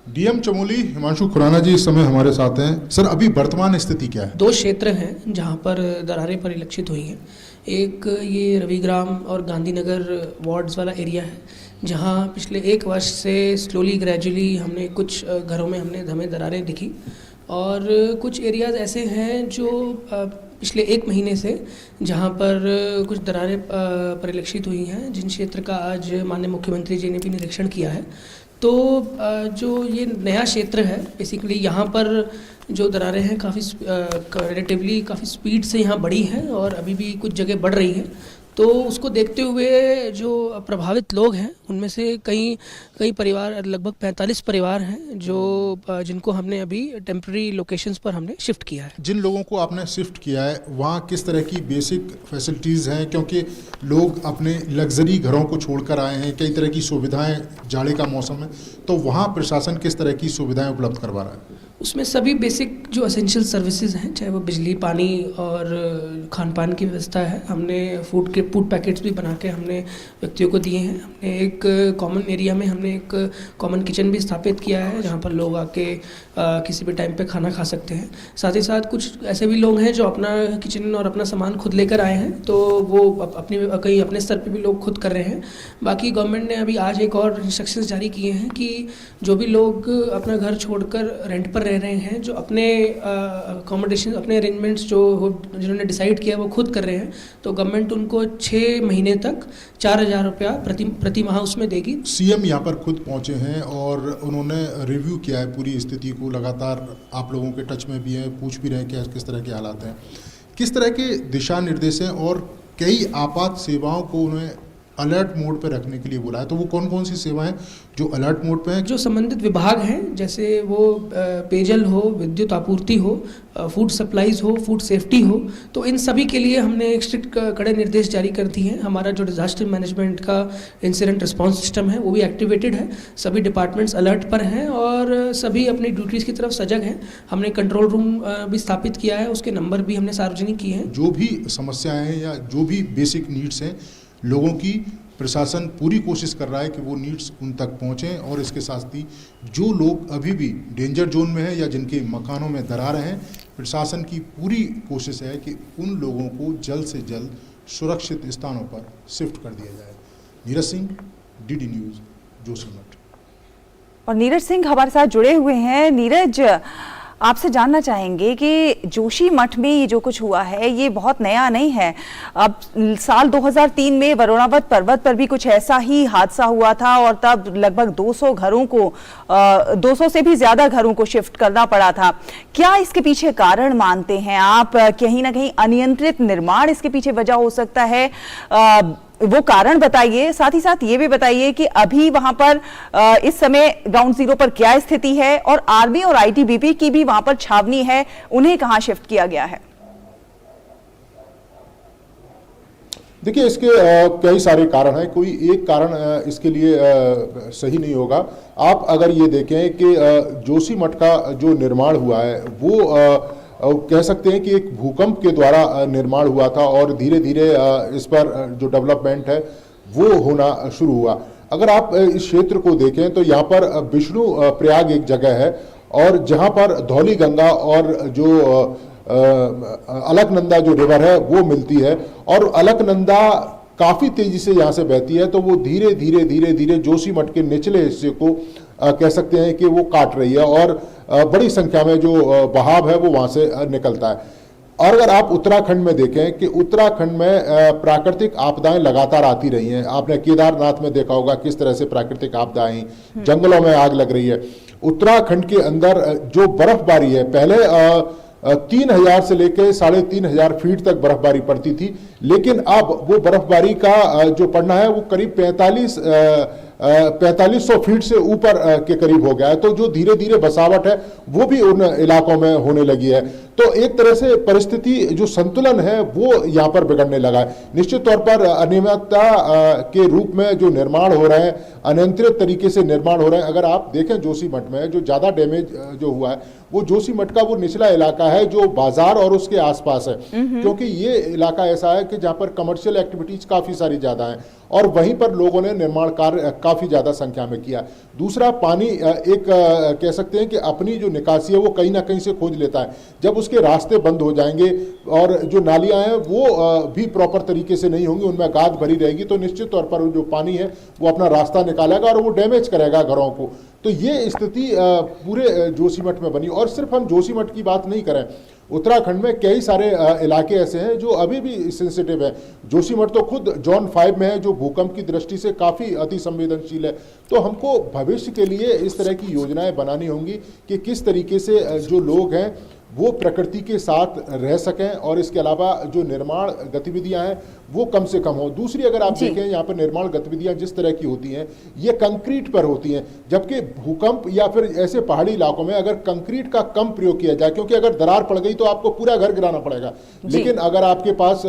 डीएम चमोली हिमांशु खुराना जी इस समय हमारे साथ हैं। सर, अभी वर्तमान स्थिति क्या है? 2 क्षेत्र हैं जहां पर दरारें परिलक्षित हुई हैं। एक ये रविग्राम और गांधीनगर वार्ड्स वाला एरिया है, जहां पिछले 1 वर्ष से स्लोली ग्रेजुअली हमने कुछ घरों में हमें दरारें दिखी, और कुछ एरियाज़ ऐसे हैं जो पिछले 1 महीने से जहां पर कुछ दरारें परिलक्षित हुई हैं, जिन क्षेत्र का आज माननीय मुख्यमंत्री जी ने भी निरीक्षण किया है। तो जो ये नया क्षेत्र है, बेसिकली यहाँ पर जो दरारें हैं काफ़ी रिलेटिवली काफ़ी स्पीड से यहाँ बढ़ी हैं और अभी भी कुछ जगह बढ़ रही हैं। तो उसको देखते हुए जो प्रभावित लोग हैं उनमें से कई परिवार, लगभग 45 परिवार हैं जो जिनको हमने अभी टेम्प्रेरी लोकेशंस पर हमने शिफ्ट किया है। जिन लोगों को आपने शिफ्ट किया है वहाँ किस तरह की बेसिक फैसिलिटीज़ हैं, क्योंकि लोग अपने लग्जरी घरों को छोड़कर आए हैं, कई तरह की सुविधाएं, जाड़े का मौसम है, तो वहाँ प्रशासन किस तरह की सुविधाएं उपलब्ध करवा रहा है? उसमें सभी बेसिक जो एसेंशियल सर्विसेज हैं, चाहे वो बिजली, पानी और खान पान की व्यवस्था है। हमने फूड पैकेट्स भी बना के हमने व्यक्तियों को दिए हैं। हमने एक कॉमन एरिया में हमने एक कॉमन किचन भी स्थापित किया है, जहां पर लोग आके किसी भी टाइम पे खाना खा सकते हैं। साथ ही साथ कुछ ऐसे भी लोग हैं जो अपना किचन और अपना सामान खुद लेकर आए हैं, तो वो अपने स्तर पे भी लोग खुद कर रहे हैं। बाकी गवर्नमेंट ने अभी आज एक और इंस्ट्रक्शंस जारी किए हैं कि जो भी लोग अपना घर छोड़कर रेंट पर रह रहे हैं, जो अपने अकोमोडेशन, अपने अरेंजमेंट्स जिन्होंने डिसाइड किया वो खुद कर रहे हैं, तो गवर्नमेंट उनको 6 महीने तक 4,000 रुपया प्रति माह उसमें देगी। सीएम यहाँ पर खुद पहुँचे हैं और उन्होंने रिव्यू किया है पूरी स्थिति को, लगातार आप लोगों के टच में भी हैं, पूछ भी रहे हैं कि किस तरह के हालात हैं, किस तरह के दिशा निर्देश हैं, और कई आपात सेवाओं को उन्हें अलर्ट मोड पर रखने के लिए बोला है। तो वो कौन कौन सी सेवाएं जो अलर्ट मोड पे हैं? जो संबंधित विभाग हैं, जैसे वो पेयजल हो, विद्युत आपूर्ति हो, फूड सप्लाईज हो, फूड सेफ्टी हो, तो इन सभी के लिए हमने एक स्ट्रिक्ट कड़े निर्देश जारी कर दिए हैं। हमारा जो डिजास्टर मैनेजमेंट का इंसिडेंट रिस्पांस सिस्टम है वो भी एक्टिवेटेड है। सभी डिपार्टमेंट्स अलर्ट पर हैं और सभी अपनी ड्यूटीज़ की तरफ सजग हैं। हमने कंट्रोल रूम भी स्थापित किया है, उसके नंबर भी हमने सार्वजनिक किए हैं। जो भी समस्याएं हैं या जो भी बेसिक नीड्स हैं लोगों की, प्रशासन पूरी कोशिश कर रहा है कि वो नीड्स उन तक पहुँचें, और इसके साथ ही जो लोग अभी भी डेंजर जोन में हैं या जिनके मकानों में दरारें हैं, प्रशासन की पूरी कोशिश है कि उन लोगों को जल्द से जल्द सुरक्षित स्थानों पर शिफ्ट कर दिया जाए। Neeraj Singh, DD news, Joshimath. और नीरज सिंह हमारे साथ जुड़े हुए हैं। नीरज, आपसे जानना चाहेंगे कि जोशीमठ में ये जो कुछ हुआ है ये बहुत नया नहीं है। अब साल 2003 में वरुणावत पर्वत पर भी कुछ ऐसा ही हादसा हुआ था और तब लगभग 200 घरों को 200 से भी ज्यादा घरों को शिफ्ट करना पड़ा था। क्या इसके पीछे कारण मानते हैं आप? कहीं ना कहीं अनियंत्रित निर्माण इसके पीछे वजह हो सकता है, वो कारण बताइए। साथ ही साथ ये भी बताइए कि अभी वहां पर इस समय ग्राउंड जीरो पर क्या स्थिति है, और आर्मी और आईटीबीपी की भी वहां पर छावनी है, उन्हें कहां शिफ्ट किया गया है? देखिए, इसके कई सारे कारण हैं, कोई एक कारण इसके लिए सही नहीं होगा। आप अगर ये देखें कि जोशीमठ का जो निर्माण हुआ है वो कह सकते हैं कि एक भूकंप के द्वारा निर्माण हुआ था, और धीरे धीरे इस पर जो डेवलपमेंट है वो होना शुरू हुआ। अगर आप इस क्षेत्र को देखें तो यहाँ पर विष्णु प्रयाग एक जगह है, और जहाँ पर धौली गंगा और जो अलकनंदा जो रिवर है वो मिलती है, और अलकनंदा काफ़ी तेज़ी से यहाँ से बहती है, तो वो धीरे धीरे धीरे धीरे जोशीमठ के निचले हिस्से को कह सकते हैं कि वो काट रही है, और बड़ी संख्या में जो बहाव है वो वहाँ से निकलता है। और अगर आप उत्तराखंड में देखें कि उत्तराखंड में प्राकृतिक आपदाएं लगातार आती रही हैं। आपने केदारनाथ में देखा होगा किस तरह से प्राकृतिक आपदाएं आई, जंगलों में आग लग रही है। उत्तराखंड के अंदर जो बर्फबारी है, पहले 3000 से लेकर 3500 फीट तक बर्फबारी पड़ती थी, लेकिन अब वो बर्फबारी का जो पड़ना है वो करीब 4500 फीट से ऊपर के करीब हो गया है। तो जो धीरे धीरे बसावट है वो भी उन इलाकों में होने लगी है। तो एक तरह से परिस्थिति जो संतुलन है वो यहाँ पर बिगड़ने लगा है। निश्चित तौर पर अनियमितता के रूप में जो निर्माण हो रहे हैं, अनियंत्रित तरीके से निर्माण हो रहे हैं। अगर आप देखें जोशीमठ में जो ज़्यादा डैमेज जो हुआ है वो जोशीमठ का वो निचला इलाका है जो बाजार और उसके आसपास है, क्योंकि ये इलाका ऐसा है कि जहाँ पर कमर्शियल एक्टिविटीज काफ़ी सारी ज़्यादा हैं, और वहीं पर लोगों ने निर्माण कार्य काफ़ी ज़्यादा संख्या में किया। दूसरा, पानी एक कह सकते हैं कि अपनी जो निकासी है वो कहीं ना कहीं से खोज लेता है। जब उसके रास्ते बंद हो जाएंगे और जो नालियां हैं वो भी प्रॉपर तरीके से नहीं होंगी, उनमें गाद भरी रहेगी, तो निश्चित तौर पर जो पानी है वो अपना रास्ता निकालेगा और वो डैमेज करेगा घरों को। तो ये स्थिति पूरे जोशीमठ में बनी। और सिर्फ हम जोशीमठ की बात नहीं करें, उत्तराखंड में कई सारे इलाके ऐसे हैं जो अभी भी सेंसिटिव है। जोशीमठ तो खुद जोन 5 में है, जो भूकंप की दृष्टि से काफ़ी अति संवेदनशील है। तो हमको भविष्य के लिए इस तरह की योजनाएं बनानी होंगी कि किस तरीके से जो लोग हैं वो प्रकृति के साथ रह सकें, और इसके अलावा जो निर्माण गतिविधियां हैं वो कम से कम हो। दूसरी, अगर आप देखें यहाँ पर निर्माण गतिविधियां जिस तरह की होती हैं ये कंक्रीट पर होती हैं, जबकि भूकंप या फिर ऐसे पहाड़ी इलाकों में अगर कंक्रीट का कम प्रयोग किया जाए, क्योंकि अगर दरार पड़ गई तो आपको पूरा घर गिराना पड़ेगा, लेकिन अगर आपके पास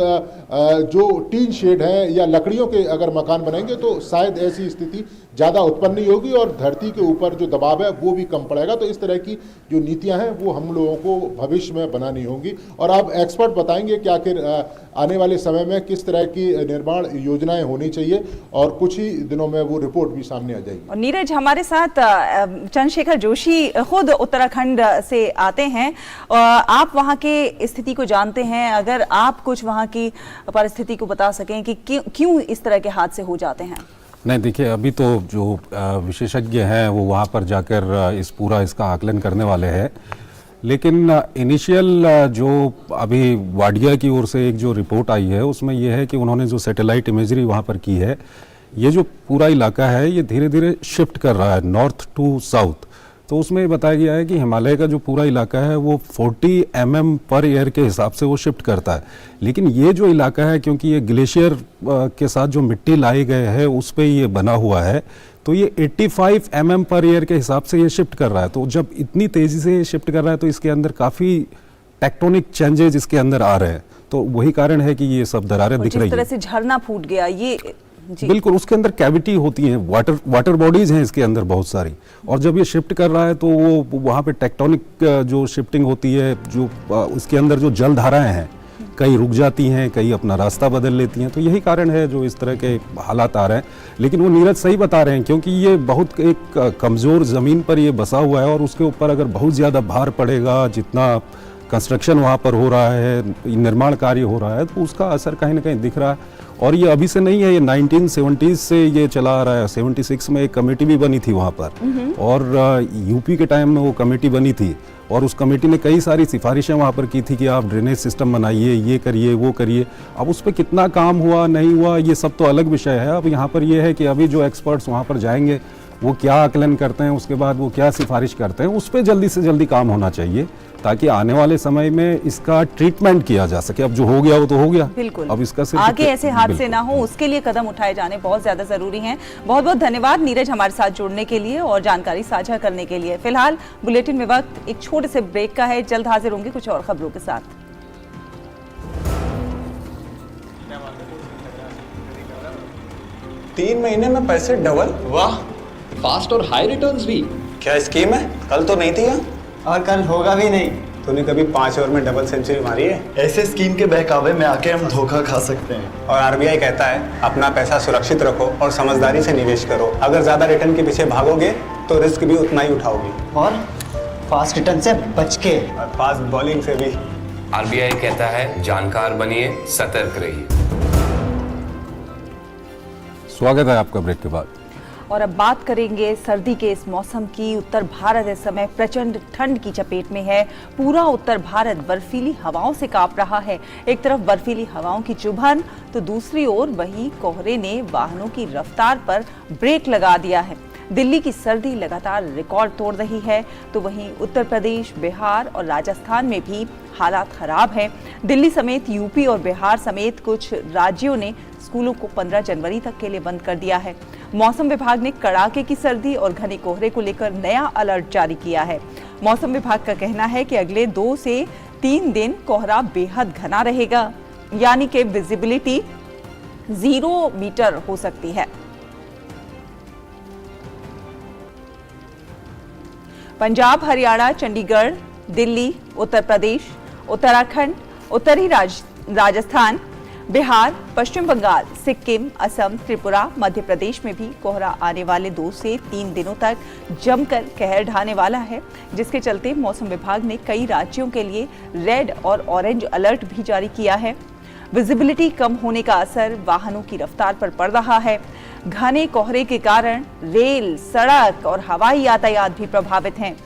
जो टीन शेड है या लकड़ियों के अगर मकान बनाएंगे तो शायद ऐसी स्थिति ज़्यादा उत्पन्न नहीं होगी और धरती के ऊपर जो दबाव है वो भी कम पड़ेगा। तो इस तरह की जो नीतियां हैं वो हम लोगों को भविष्य में बनानी होंगी, और आप एक्सपर्ट बताएंगे कि आखिर आने वाले समय में किस तरह की निर्माण योजनाएं होनी चाहिए, और कुछ ही दिनों में वो रिपोर्ट भी सामने आ जाएगी। और नीरज, हमारे साथ चंद्रशेखर जोशी खुद उत्तराखंड से आते हैं, आप वहाँ के स्थिति को जानते हैं, अगर आप कुछ वहाँ की परिस्थिति को बता सकें कि क्यों इस तरह के हादसे हो जाते हैं। नहीं, देखिए, अभी तो जो विशेषज्ञ हैं वो वहाँ पर जाकर इसका आकलन करने वाले हैं, लेकिन इनिशियल जो अभी वाडिया की ओर से एक जो रिपोर्ट आई है उसमें यह है कि उन्होंने जो सैटेलाइट इमेजरी वहाँ पर की है, ये जो पूरा इलाका है ये धीरे धीरे शिफ्ट कर रहा है नॉर्थ टू साउथ। तो उसमें ये बताया गया है कि हिमालय का जो पूरा इलाका है वो 40 mm पर ईयर के हिसाब से वो शिफ्ट करता है, लेकिन ये जो इलाका है क्योंकि ये ग्लेशियर के साथ जो मिट्टी लाई गए है उस पर ये बना हुआ है, तो ये 85 mm पर ईयर के हिसाब से ये शिफ्ट कर रहा है। तो जब इतनी तेज़ी से शिफ्ट कर रहा है तो इसके अंदर काफ़ी टेक्टोनिक चेंजेस इसके अंदर आ रहे हैं, तो वही कारण है कि ये सब दरारें दिख रही हैं। जिस तरह से झरना फूट गया ये बिल्कुल, उसके अंदर कैविटी होती है, वाटर बॉडीज हैं इसके अंदर बहुत सारी, और जब ये शिफ्ट कर रहा है तो वो वहाँ पे टेक्टोनिक जो शिफ्टिंग होती है, जो उसके अंदर जो जल धाराएं हैं कई रुक जाती हैं, कई अपना रास्ता बदल लेती हैं, तो यही कारण है जो इस तरह के हालात आ रहे हैं। लेकिन वो नीरज सही बता रहे हैं, क्योंकि ये बहुत एक कमज़ोर ज़मीन पर ये बसा हुआ है, और उसके ऊपर अगर बहुत ज़्यादा भार पड़ेगा, जितना कंस्ट्रक्शन वहाँ पर हो रहा है, निर्माण कार्य हो रहा है, तो उसका असर कहीं ना कहीं दिख रहा है। और ये अभी से नहीं है, ये 1970s से ये चला आ रहा है। 76 में एक कमेटी भी बनी थी वहाँ पर, और यूपी के टाइम में वो कमेटी बनी थी, और उस कमेटी ने कई सारी सिफारिशें वहाँ पर की थी कि आप ड्रेनेज सिस्टम बनाइए, ये करिए, वो करिए। अब उस पर कितना काम हुआ नहीं हुआ ये सब तो अलग विषय है। अब यहाँ पर ये है कि अभी जो एक्सपर्ट्स वहाँ पर जाएंगे वो क्या आकलन करते हैं, उसके बाद वो क्या सिफारिश करते हैं, उस पर जल्दी से जल्दी काम होना चाहिए, ताकि आने वाले समय में इसका ट्रीटमेंट किया जा सके। अब जो हो गया वो तो हो गया, बिल्कुल। अब इसका आगे ऐसे हादसे ना हो उसके लिए कदम उठाए जाने बहुत ज्यादा जरूरी हैं। बहुत बहुत धन्यवाद नीरज हमारे साथ जुड़ने के लिए और जानकारी साझा करने के लिए। फिलहाल बुलेटिन में वक्त एक छोटे से ब्रेक का है, जल्द हाजिर होंगे कुछ और खबरों के साथ। 3 महीने में पैसे डबल, वाह, फास्ट और हाई रिटर्न्स भी। क्या स्कीम है? कल तो नहीं थी यहाँ, और कल होगा भी नहीं। तूने कभी 5 ओवर में डबल सेंचुरी मारी है? ऐसे स्कीम के बहकावे में आके हम धोखा खा सकते हैं। और आरबीआई कहता है अपना पैसा सुरक्षित रखो और समझदारी से निवेश करो। अगर ज्यादा रिटर्न के पीछे भागोगे तो रिस्क भी उतना ही उठाओगे, और फास्ट रिटर्न से बच के, और फास्ट बॉलिंग से भी। आरबीआई कहता है जानकार बनिए, सतर्क रहिए। स्वागत है आपका ब्रेक के बाद। और अब बात करेंगे सर्दी के इस मौसम की। उत्तर भारत इस समय प्रचंड ठंड की चपेट में है। पूरा उत्तर भारत बर्फीली हवाओं से कांप रहा है। एक तरफ बर्फीली हवाओं की चुभन तो दूसरी ओर वही कोहरे ने वाहनों की रफ्तार पर ब्रेक लगा दिया है। दिल्ली की सर्दी लगातार रिकॉर्ड तोड़ रही है तो वहीं उत्तर प्रदेश, बिहार और राजस्थान में भी हालात खराब हैं। दिल्ली समेत यूपी और बिहार समेत कुछ राज्यों ने स्कूलों को 15 जनवरी तक के लिए बंद कर दिया है। मौसम विभाग ने कड़ाके की सर्दी और घने कोहरे को लेकर नया अलर्ट जारी किया है। मौसम विभाग का कहना है कि अगले 2 से 3 दिन कोहरा बेहद घना रहेगा, यानी कि विजिबिलिटी 0 मीटर हो सकती है। पंजाब, हरियाणा, चंडीगढ़, दिल्ली, उत्तर प्रदेश, उत्तराखंड, उत्तरी राजस्थान, बिहार, पश्चिम बंगाल, सिक्किम, असम, त्रिपुरा, मध्य प्रदेश में भी कोहरा आने वाले 2 से 3 दिनों तक जमकर कहर ढाने वाला है, जिसके चलते मौसम विभाग ने कई राज्यों के लिए रेड और ऑरेंज अलर्ट भी जारी किया है। विजिबिलिटी कम होने का असर वाहनों की रफ्तार पर पड़ रहा है। घने कोहरे के कारण रेल, सड़क और हवाई यातायात भी प्रभावित हैं।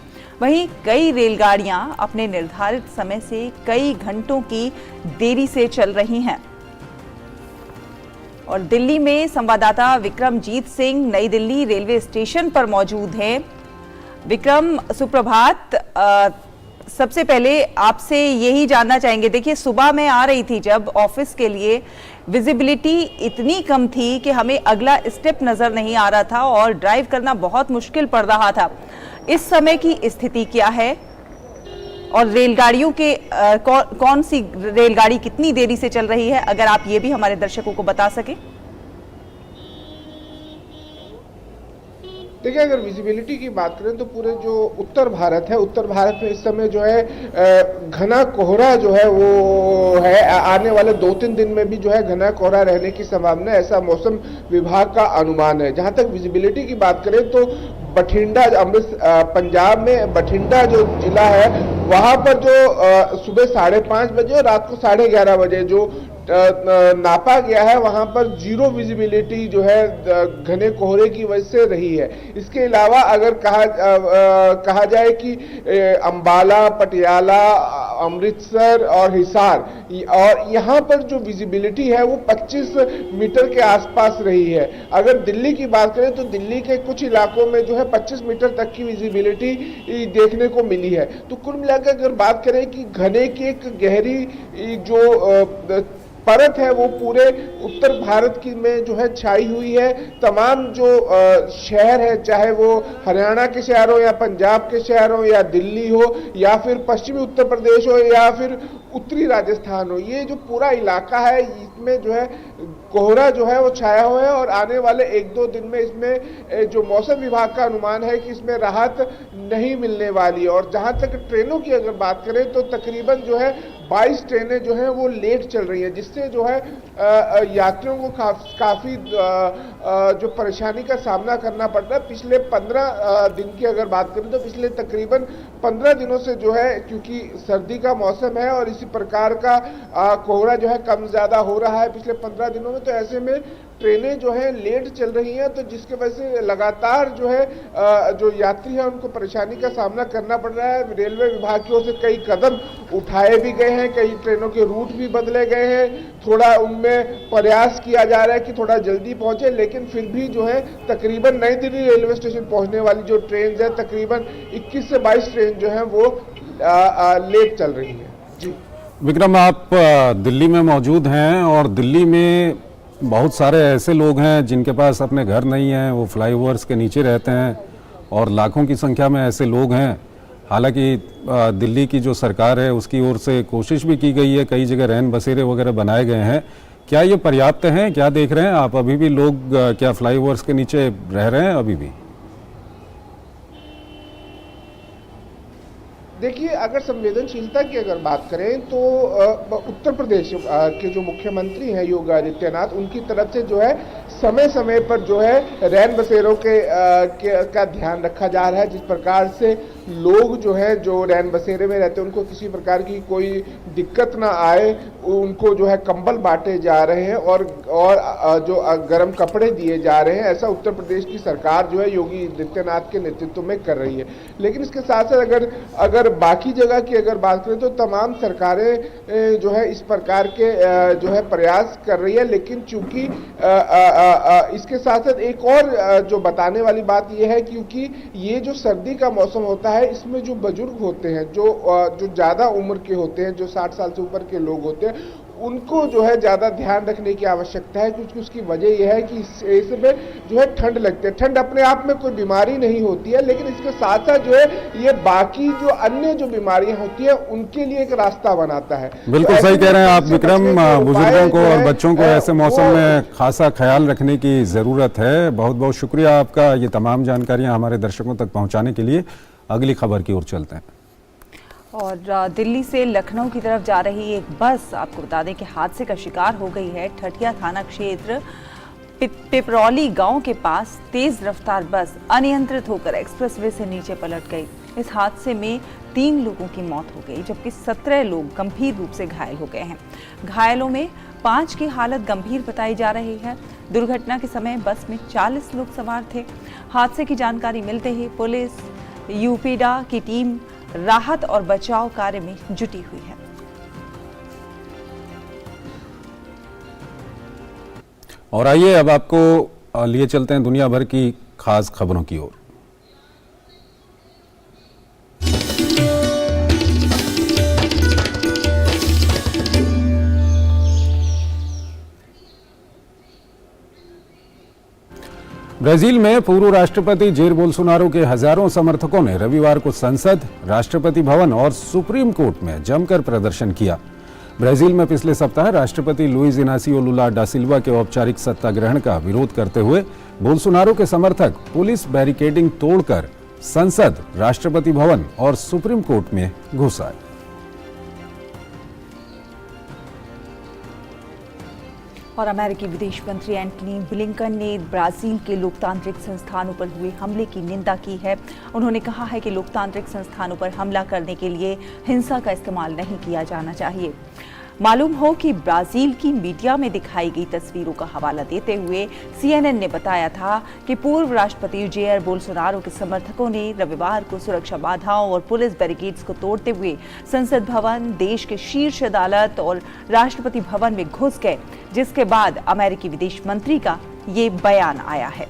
वहीं कई रेलगाड़ियां अपने निर्धारित समय से कई घंटों की देरी से चल रही हैं। और दिल्ली में संवाददाता विक्रमजीत सिंह नई दिल्ली रेलवे स्टेशन पर मौजूद हैं। विक्रम, सुप्रभात। सबसे पहले आपसे यही जानना चाहेंगे, देखिए सुबह मैं आ रही थी जब ऑफिस के लिए, विजिबिलिटी इतनी कम थी कि हमें अगला स्टेप नजर नहीं आ रहा था और ड्राइव करना बहुत मुश्किल पड़ रहा था। इस समय की स्थिति क्या है और रेलगाड़ियों के कौन सी रेलगाड़ी कितनी देरी से चल रही है, अगर आप ये भी हमारे दर्शकों को बता सकें। देखिए, अगर विजिबिलिटी की बात करें तो पूरे जो उत्तर भारत है, उत्तर भारत में इस समय जो है घना कोहरा जो है वो है। आने वाले 2-3 दिन में भी जो है घना कोहरा रहने की संभावना, ऐसा मौसम विभाग का अनुमान है। जहां तक विजिबिलिटी की बात करें तो बठिंडा, पंजाब में बठिंडा जो जिला है वहां पर जो सुबह 5:30 बजे और रात को 11:30 बजे जो नापा गया है वहां पर 0 विजिबिलिटी जो है घने कोहरे की वजह से रही है। इसके अलावा अगर कहा जाए कि अंबाला, पटियाला, अमृतसर और हिसार, और यहाँ पर जो विजिबिलिटी है वो 25 मीटर के आसपास रही है। अगर दिल्ली की बात करें तो दिल्ली के कुछ इलाकों में जो है 25 मीटर तक की विजिबिलिटी देखने को मिली है। तो कुल मिलाकर अगर बात करें कि घने की एक गहरी जो परत है वो पूरे उत्तर भारत की में जो है छाई हुई है। तमाम जो शहर है, चाहे वो हरियाणा के शहर हो या पंजाब के शहर हो या दिल्ली हो या फिर पश्चिमी उत्तर प्रदेश हो या फिर उत्तरी राजस्थान हो, ये जो पूरा इलाका है इसमें जो है कोहरा जो है वो छाया हुआ है। और आने वाले 1-2 दिन में इसमें जो मौसम विभाग का अनुमान है कि इसमें राहत नहीं मिलने वाली है। और जहां तक ट्रेनों की अगर बात करें तो तकरीबन जो है 22 ट्रेनें जो हैं वो लेट चल रही हैं, जिससे जो है यात्रियों को काफ़ी जो परेशानी का सामना करना पड़ रहा है। पिछले 15 दिन की अगर बात करें तो पिछले तकरीबन 15 दिनों से जो है, क्योंकि सर्दी का मौसम है और इसी प्रकार का कोहरा जो है कम ज़्यादा हो रहा है पिछले 15 दिनों में, तो ऐसे में ट्रेनें जो है लेट चल रही हैं, तो जिसके वजह से लगातार जो है जो यात्री हैं उनको परेशानी का सामना करना पड़ रहा है। रेलवे विभाग की ओर से कई कदम उठाए भी गए हैं, कई ट्रेनों के रूट भी बदले गए हैं, थोड़ा उनमें प्रयास किया जा रहा है कि थोड़ा जल्दी पहुंचे, लेकिन फिर भी जो है तकरीबन नई दिल्ली रेलवे स्टेशन पहुंचने वाली जो ट्रेन है तकरीबन 21 से 22 ट्रेन जो है वो लेट चल रही है। जी विक्रम, आप दिल्ली में मौजूद हैं और दिल्ली में बहुत सारे ऐसे लोग हैं जिनके पास अपने घर नहीं हैं, वो फ्लाईओवर्स के नीचे रहते हैं और लाखों की संख्या में ऐसे लोग हैं। हालांकि दिल्ली की जो सरकार है उसकी ओर से कोशिश भी की गई है, कई जगह रैन बसेरे वगैरह बनाए गए हैं। क्या ये पर्याप्त हैं? क्या देख रहे हैं आप? अभी भी लोग क्या फ्लाईओवर्स के नीचे रह रहे हैं अभी भी? देखिए, अगर संवेदनशीलता की अगर बात करें तो उत्तर प्रदेश के जो मुख्यमंत्री हैं योगी आदित्यनाथ, उनकी तरफ से जो है समय समय पर जो है रैन बसेरों का ध्यान रखा जा रहा है। जिस प्रकार से लोग जो है जो रैन बसेरे में रहते हैं उनको किसी प्रकार की कोई दिक्कत ना आए, उनको जो है कंबल बांटे जा रहे हैं और जो गर्म कपड़े दिए जा रहे हैं। ऐसा उत्तर प्रदेश की सरकार जो है योगी आदित्यनाथ के नेतृत्व में कर रही है। लेकिन इसके साथ साथ अगर बाकी जगह की अगर बात करें तो तमाम सरकारें जो है इस प्रकार के जो है प्रयास कर रही है। लेकिन चूंकि इसके साथ साथ एक और जो बताने वाली बात यह है, क्योंकि ये जो सर्दी का मौसम होता है इसमें जो बुजुर्ग होते हैं, जो ज्यादा उम्र के होते हैं, जो 60 साल से ऊपर के लोग होते हैं, उनको जो है ज्यादा ध्यान रखने की आवश्यकता है। क्योंकि उसकी वजह यह है कि इसमें जो है ठंड लगती है। ठंड अपने आप में कोई बीमारी नहीं होती है, लेकिन इसके साथ साथ जो है ये बाकी जो अन्य जो बीमारियां होती है उनके लिए एक रास्ता बनाता है। बिल्कुल सही कह रहे हैं आप विक्रम। बुजुर्गों को और बच्चों को ऐसे मौसम में खासा ख्याल रखने की जरूरत है। बहुत बहुत शुक्रिया आपका ये तमाम जानकारियां हमारे दर्शकों तक पहुंचाने के लिए। अगली खबर की ओर चलते हैं। और दिल्ली से लखनऊ की तरफ जा रही एक बस आपको बता दें कि हादसे का शिकार हो गई है। ठठिया थाना क्षेत्र पिपरौली गांव के पास तेज रफ्तार बस अनियंत्रित होकर एक्सप्रेसवे से नीचे पलट गई। इस हादसे में 3 लोगों की मौत हो गई, जबकि 17 लोग गंभीर रूप से घायल हो गए हैं। घायलों में 5 की हालत गंभीर बताई जा रही है। दुर्घटना के समय बस में 40 लोग सवार थे। हादसे की जानकारी मिलते ही पुलिस, यूपीडा की टीम राहत और बचाव कार्य में जुटी हुई है। और आइए अब आपको लिए चलते हैं दुनिया भर की खास खबरों की ओर। ब्राजील में पूर्व राष्ट्रपति जेर बोल्सोनारो के हजारों समर्थकों ने रविवार को संसद, राष्ट्रपति भवन और सुप्रीम कोर्ट में जमकर प्रदर्शन किया। ब्राजील में पिछले सप्ताह राष्ट्रपति लुइस इनासियो लुला डा सिल्वा के औपचारिक सत्ता ग्रहण का विरोध करते हुए बोल्सोनारो के समर्थक पुलिस बैरिकेडिंग तोड़कर संसद, राष्ट्रपति भवन और सुप्रीम कोर्ट में घुस आए। और अमेरिकी विदेश मंत्री एंटनी ब्लिंकन ने ब्राजील के लोकतांत्रिक संस्थानों पर हुए हमले की निंदा की है। उन्होंने कहा है कि लोकतांत्रिक संस्थानों पर हमला करने के लिए हिंसा का इस्तेमाल नहीं किया जाना चाहिए। मालूम हो कि ब्राजील की मीडिया में दिखाई गई तस्वीरों का हवाला देते हुए CNN ने बताया था कि पूर्व राष्ट्रपति जेयर बोल्सोनारो के समर्थकों ने रविवार को सुरक्षा बाधाओं और पुलिस बैरिकेड्स को तोड़ते हुए संसद भवन, देश के शीर्ष अदालत और राष्ट्रपति भवन में घुस गए, जिसके बाद अमेरिकी विदेश मंत्री का ये बयान आया है।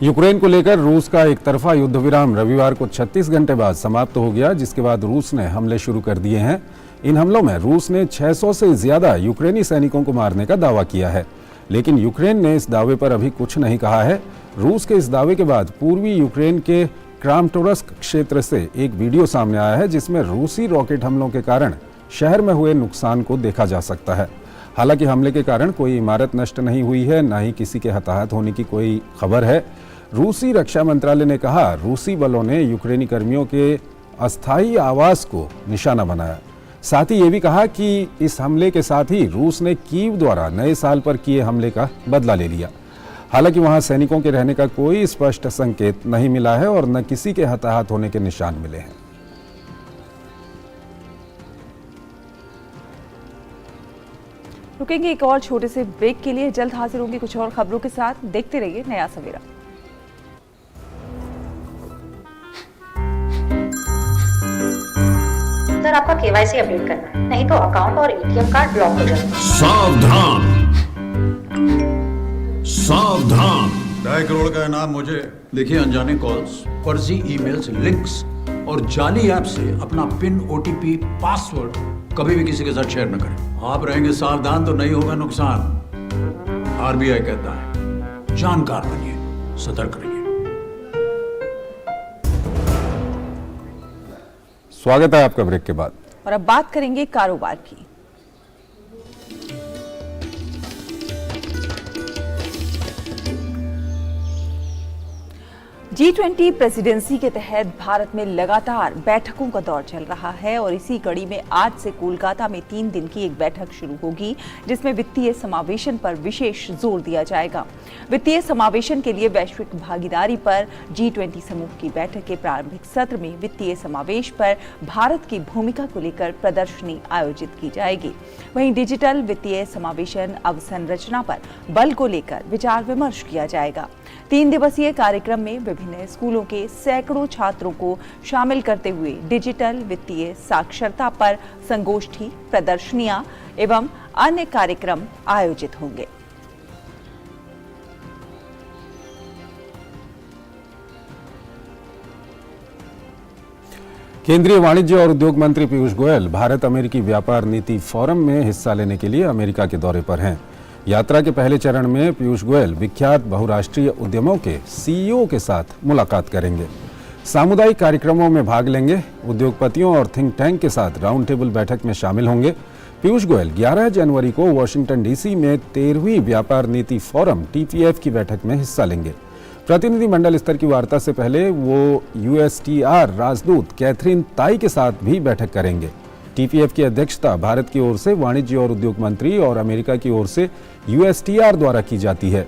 यूक्रेन को लेकर रूस का एक तरफा युद्ध विराम रविवार को 36 घंटे बाद समाप्त हो गया, जिसके बाद रूस ने हमले शुरू कर दिए हैं। इन हमलों में रूस ने 600 से ज्यादा यूक्रेनी सैनिकों को मारने का दावा किया है, लेकिन यूक्रेन ने इस दावे पर अभी कुछ नहीं कहा है। रूस के इस दावे के बाद पूर्वी यूक्रेन के क्रामाटोर्स्क क्षेत्र से एक वीडियो सामने आया है, जिसमें रूसी रॉकेट हमलों के कारण शहर में हुए नुकसान को देखा जा सकता है। हालांकि हमले के कारण कोई इमारत नष्ट नहीं हुई है, न ही किसी के हताहत होने की कोई खबर है। रूसी रक्षा मंत्रालय ने कहा, रूसी बलों ने यूक्रेनी कर्मियों के अस्थायी आवास को निशाना बनाया। साथ ही ये भी कहा कि इस हमले के साथ ही रूस ने कीव द्वारा नए साल पर किए हमले का बदला ले लिया। हालांकि वहां सैनिकों के रहने का कोई स्पष्ट संकेत नहीं मिला है और न किसी के हताहत होने के निशान मिले हैं। रुकेंगे एक और छोटे से ब्रेक के लिए। जल्द हाजिर होंगे कुछ और खबरों के साथ। देखते रहिए नया सवेरा। सर, आपका KYC अपडेट करना है, नहीं तो अकाउंट और ATM कार्ड ब्लॉक हो जाएगा। सावधान सावधान, 2.5 करोड़ का इनाम मुझे। देखिए, अनजाने कॉल्स, फर्जी ईमेल्स, लिंक्स और जाली ऐप से अपना पिन, OTP, पासवर्ड कभी भी किसी के साथ शेयर न करें। आप रहेंगे सावधान तो नहीं होगा नुकसान। RBI कहता है, जानकार बनिए, सतर्क रहिए। स्वागत है आपका ब्रेक के बाद। और अब बात करेंगे कारोबार की। G20 प्रेसिडेंसी के तहत भारत में लगातार बैठकों का दौर चल रहा है और इसी कड़ी में आज से कोलकाता में 3 दिन की एक बैठक शुरू होगी, जिसमें वित्तीय समावेशन पर विशेष जोर दिया जाएगा। वित्तीय समावेशन के लिए वैश्विक भागीदारी पर G20 समूह की बैठक के प्रारंभिक सत्र में वित्तीय समावेश पर भारत की भूमिका को लेकर प्रदर्शनी आयोजित की जाएगी। वहीं डिजिटल वित्तीय समावेशन अवसंरचना पर बल को लेकर विचार विमर्श किया जाएगा। 3 दिवसीय कार्यक्रम में विभिन्न स्कूलों के सैकड़ों छात्रों को शामिल करते हुए डिजिटल वित्तीय साक्षरता पर संगोष्ठी, प्रदर्शनियां एवं अन्य कार्यक्रम आयोजित होंगे। केंद्रीय वाणिज्य और उद्योग मंत्री पीयूष गोयल भारत अमेरिकी व्यापार नीति फोरम में हिस्सा लेने के लिए अमेरिका के दौरे पर हैं। यात्रा के पहले चरण में पीयूष गोयल विख्यात बहुराष्ट्रीय उद्यमों के सीईओ के साथ मुलाकात करेंगे, सामुदायिक कार्यक्रमों में भाग लेंगे, उद्योगपतियों और थिंक टैंक के साथ राउंड टेबल बैठक में शामिल होंगे। पीयूष गोयल 11 जनवरी को वॉशिंगटन डीसी में 13वीं व्यापार नीति फोरम TPF की बैठक में हिस्सा लेंगे। प्रतिनिधिमंडल स्तर की वार्ता से पहले वो USTR राजदूत कैथरीन ताई के साथ भी बैठक करेंगे। TPF की अध्यक्षता भारत की ओर से वाणिज्य और उद्योग मंत्री और अमेरिका की ओर से USTR द्वारा की जाती है।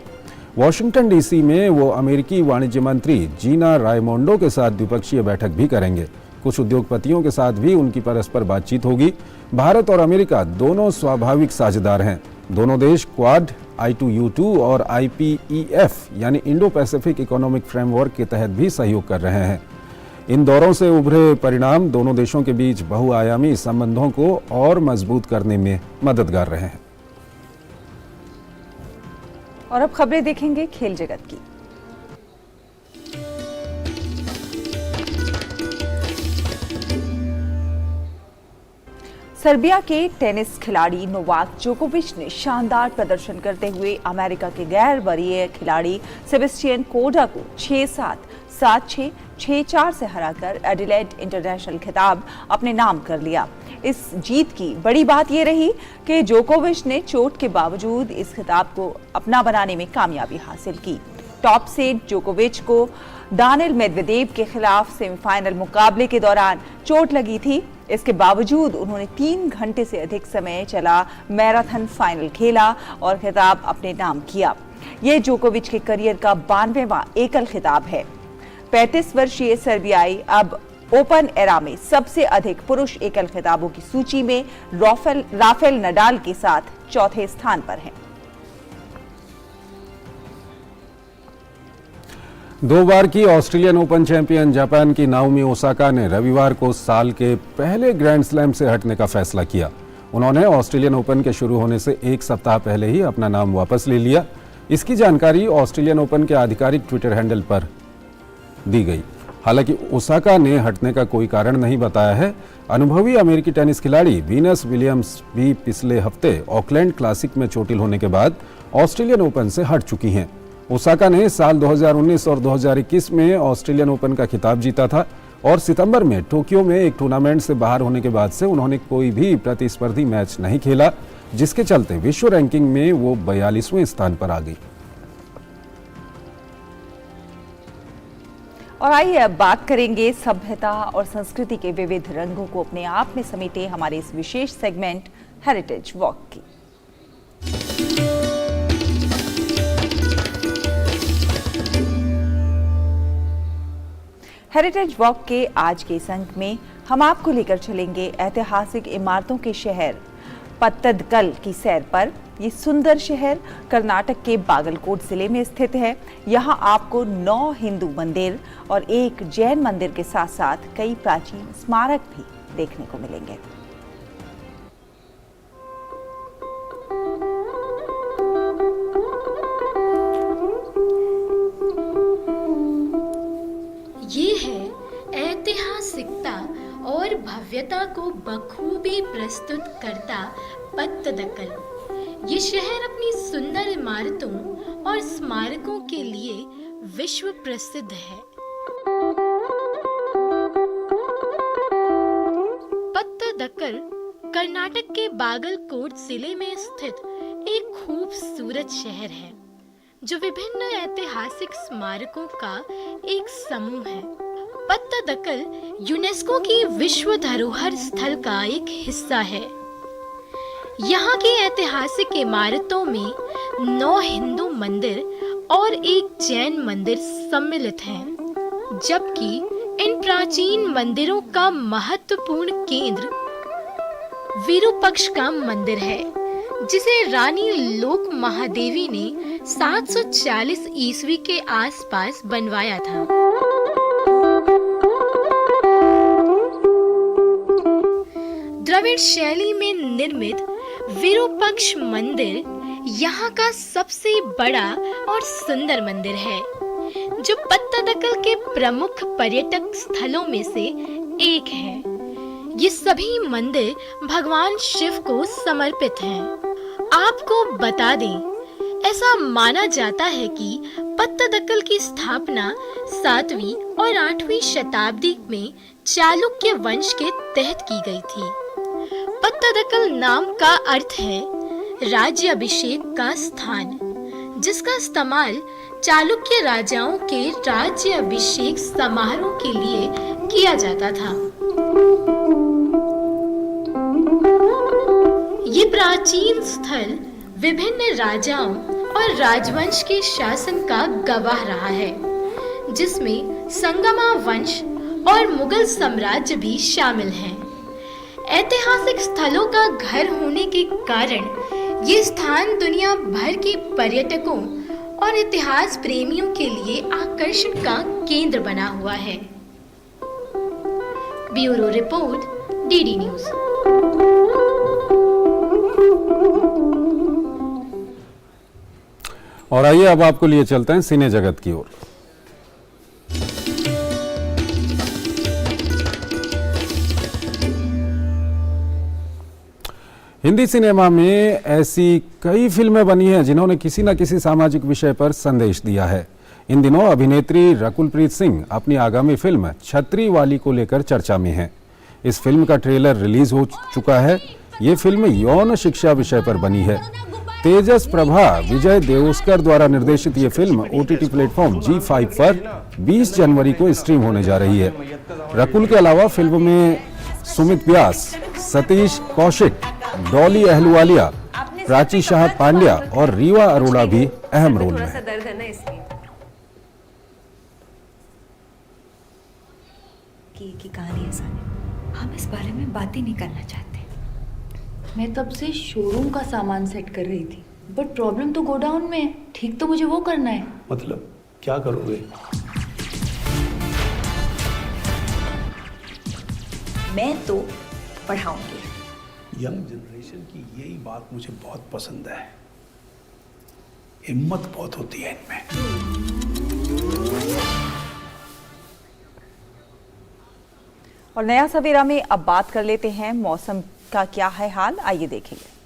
वॉशिंगटन डीसी में वो अमेरिकी वाणिज्य मंत्री जीना रायमोंडो के साथ द्विपक्षीय बैठक भी करेंगे। कुछ उद्योगपतियों के साथ भी उनकी परस्पर बातचीत होगी। भारत और अमेरिका दोनों स्वाभाविक साझेदार हैं। दोनों देश क्वाड, I2U2 और IPEF यानी इंडो पैसिफिक इकोनॉमिक फ्रेमवर्क के तहत भी सहयोग कर रहे हैं। इन दौरों से उभरे परिणाम दोनों देशों के बीच बहुआयामी संबंधों को और मजबूत करने में मददगार रहे हैं। और अब खबरें देखेंगे खेल जगत की। सर्बिया के टेनिस खिलाड़ी नोवाक जोकोविच ने शानदार प्रदर्शन करते हुए अमेरिका के गैर वरीय खिलाड़ी सेबेस्टियन कोडा को 6-7, 7-6, 6-4 से हराकर एडिलेड इंटरनेशनल खिताब अपने नाम कर लिया। इस जीत की बड़ी बात यह रही कि जोकोविच ने चोट के बावजूद इस खिताब को अपना बनाने में कामयाबी हासिल की। टॉप सीड जोकोविच को दानिल मेदवेदेव के खिलाफ सेमीफाइनल मुकाबले के दौरान चोट लगी थी। इसके बावजूद उन्होंने 3 घंटे से अधिक समय चला मैराथन फाइनल खेला और खिताब अपने नाम किया। यह जोकोविच के करियर का 92वां एकल खिताब है। 35 वर्षीय सर्बियाई अब ओपन एरा में सबसे अधिक पुरुष एकल खिताबों की सूची में राफेल नडाल के साथ चौथे स्थान पर हैं। 2 बार की ऑस्ट्रेलियन ओपन चैंपियन जापान की नाओमी ओसाका ने रविवार को साल के पहले ग्रैंड स्लैम से हटने का फैसला किया। उन्होंने ऑस्ट्रेलियन ओपन के शुरू होने से 1 सप्ताह पहले ही अपना नाम वापस ले लिया। इसकी जानकारी ऑस्ट्रेलियन ओपन के आधिकारिक ट्विटर हैंडल पर दी गई। हालांकि ओसाका ने हटने का कोई कारण नहीं बताया है। अनुभवी अमेरिकी टेनिस खिलाड़ी वीनस विलियम्स भी पिछले हफ्ते ऑकलैंड क्लासिक में चोटिल होने के बाद ऑस्ट्रेलियन ओपन से हट चुकी हैं। ओसाका ने साल 2019 और 2021 में ऑस्ट्रेलियन ओपन का खिताब जीता था और सितंबर में टोक्यो में एक टूर्नामेंट से बाहर होने के बाद से उन्होंने कोई भी प्रतिस्पर्धी मैच नहीं खेला, जिसके चलते विश्व रैंकिंग में वो 42वें स्थान पर आ गई। और आइए अब बात करेंगे सभ्यता और संस्कृति के विविध रंगों को अपने आप में समेटे हमारे इस विशेष सेगमेंट हेरिटेज वॉक की। हेरिटेज वॉक के आज के इस अंक में हम आपको लेकर चलेंगे ऐतिहासिक इमारतों के शहर पत्तदकल की सैर पर। ये सुंदर शहर कर्नाटक के बागलकोट जिले में स्थित है। यहाँ आपको 9 हिंदू मंदिर और एक जैन मंदिर के साथ साथ कई प्राचीन स्मारक भी देखने को मिलेंगे। ये है ऐतिहासिकता और भव्यता को बखूबी प्रस्तुत करता पत्तदकल। ये शहर अपनी सुंदर इमारतों और स्मारकों के लिए विश्व प्रसिद्ध है। पत्तदकल कर्नाटक के बागलकोट जिले में स्थित एक खूबसूरत शहर है। जो विभिन्न ऐतिहासिक स्मारकों का एक समूह है। पत्तदकल यूनेस्को की विश्व धरोहर स्थल का एक हिस्सा है। यहाँ की ऐतिहासिक इमारतों में 9 हिंदू मंदिर और एक जैन मंदिर सम्मिलित हैं, जबकि इन प्राचीन मंदिरों का महत्वपूर्ण केंद्र विरूपक्ष मंदिर है, जिसे रानी लोक महादेवी ने 740 ईस्वी के आसपास बनवाया था। द्रविड़ शैली में निर्मित विरूपक्ष मंदिर यहाँ का सबसे बड़ा और सुंदर मंदिर है, जो पत्तदकल के प्रमुख पर्यटक स्थलों में से एक है। ये सभी मंदिर भगवान शिव को समर्पित हैं। आपको बता दें, ऐसा माना जाता है कि पत्तदकल की स्थापना 7वीं और 8वीं शताब्दी में चालुक्य वंश के तहत की गई थी। पत्तदकल नाम का अर्थ है राज्याभिषेक का स्थान, जिसका इस्तेमाल चालुक्य राजाओं के राज्याभिषेक समारोह के लिए किया जाता था। ये प्राचीन स्थल विभिन्न राजाओं और राजवंश के शासन का गवाह रहा है, जिसमें संगमा वंश और मुगल साम्राज्य भी शामिल हैं। ऐतिहासिक स्थलों का घर होने के कारण ये स्थान दुनिया भर के पर्यटकों और इतिहास प्रेमियों के लिए आकर्षण का केंद्र बना हुआ है। Bureau report, DD news. और आइए अब आपको लिए चलते हैं सिने जगत की ओर। हिंदी सिनेमा में ऐसी कई फिल्में बनी हैं जिन्होंने किसी न किसी सामाजिक विषय पर संदेश दिया है। इन दिनों अभिनेत्री रकुलप्रीत सिंह अपनी आगामी फिल्म छतरी वाली को लेकर चर्चा में है। इस फिल्म का ट्रेलर रिलीज हो चुका है। ये फिल्म यौन शिक्षा विषय पर बनी है। तेजस प्रभा विजय देओस्कर द्वारा निर्देशित ये फिल्म OTT प्लेटफॉर्म G5 पर 20 जनवरी को स्ट्रीम होने जा रही है। रकुल के अलावा फिल्म में सुमित व्यास, सतीश कौशिक, डॉली अहलुवालिया, प्राची शाह पांड्या और रीवा अरोड़ा भी अहम रोल में हैं। दर्द है ना, इसलिए की कहानी है सारी। हम इस बारे में बात ही नहीं करना चाहते। मैं तब से शोरूम का सामान सेट कर रही थी, बट प्रॉब्लम तो गोडाउन में है। ठीक तो मुझे वो करना है। मतलब क्या करोगे? मैं तो पढ़ाऊंगी। यंग जनरेशन की यही बात मुझे बहुत पसंद है। हिम्मत बहुत होती है इनमें। और नया सवेरा में अब बात कर लेते हैं मौसम का क्या है हाल, आइए देखेंगे।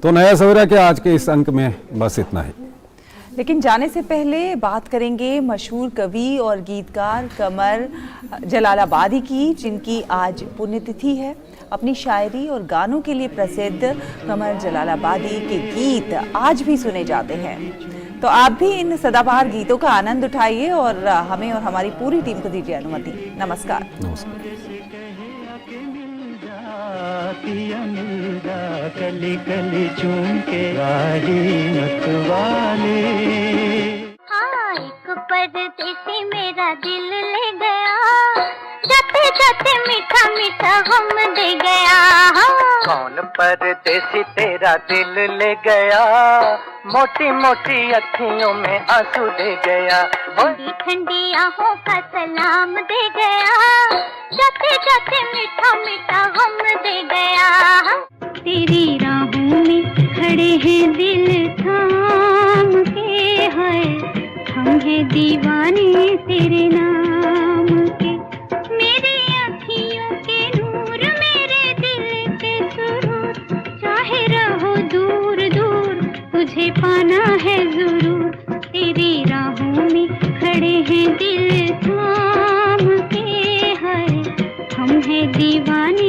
तो नया सवेरा के आज के इस अंक में बस इतना ही। लेकिन जाने से पहले बात करेंगे मशहूर कवि और गीतकार कमर जलालाबादी की, जिनकी आज पुण्यतिथि है। अपनी शायरी और गानों के लिए प्रसिद्ध कमर जलालाबादी के गीत आज भी सुने जाते हैं। तो आप भी इन सदाबहार गीतों का आनंद उठाइए और हमें और हमारी पूरी टीम को दीजिए अनुमति। नमस्कार। कली कली चूम के मतवाले। हाँ, एक परदेसी मेरा दिल ले गया, जाते जाते मीठा मीठा गम दे गया। कौन परदेसी तेरा दिल ले गया, मोटी मोटी अखियों में आंसू दे गया। ठंडी ठंडी आहों का सलाम दे गया, जाते जाते मीठा मीठा गम दे गया। तेरी राहों में खड़े हैं दिल थाम के, है हम हैं दीवाने तेरे नाम के। मेरी अखियों के नूर, मेरे दिल के सुरूर, चाहे रहो दूर दूर तुझे पाना है जरूर। तेरी राहों में खड़े हैं दिल थाम के, है हम हैं दीवाने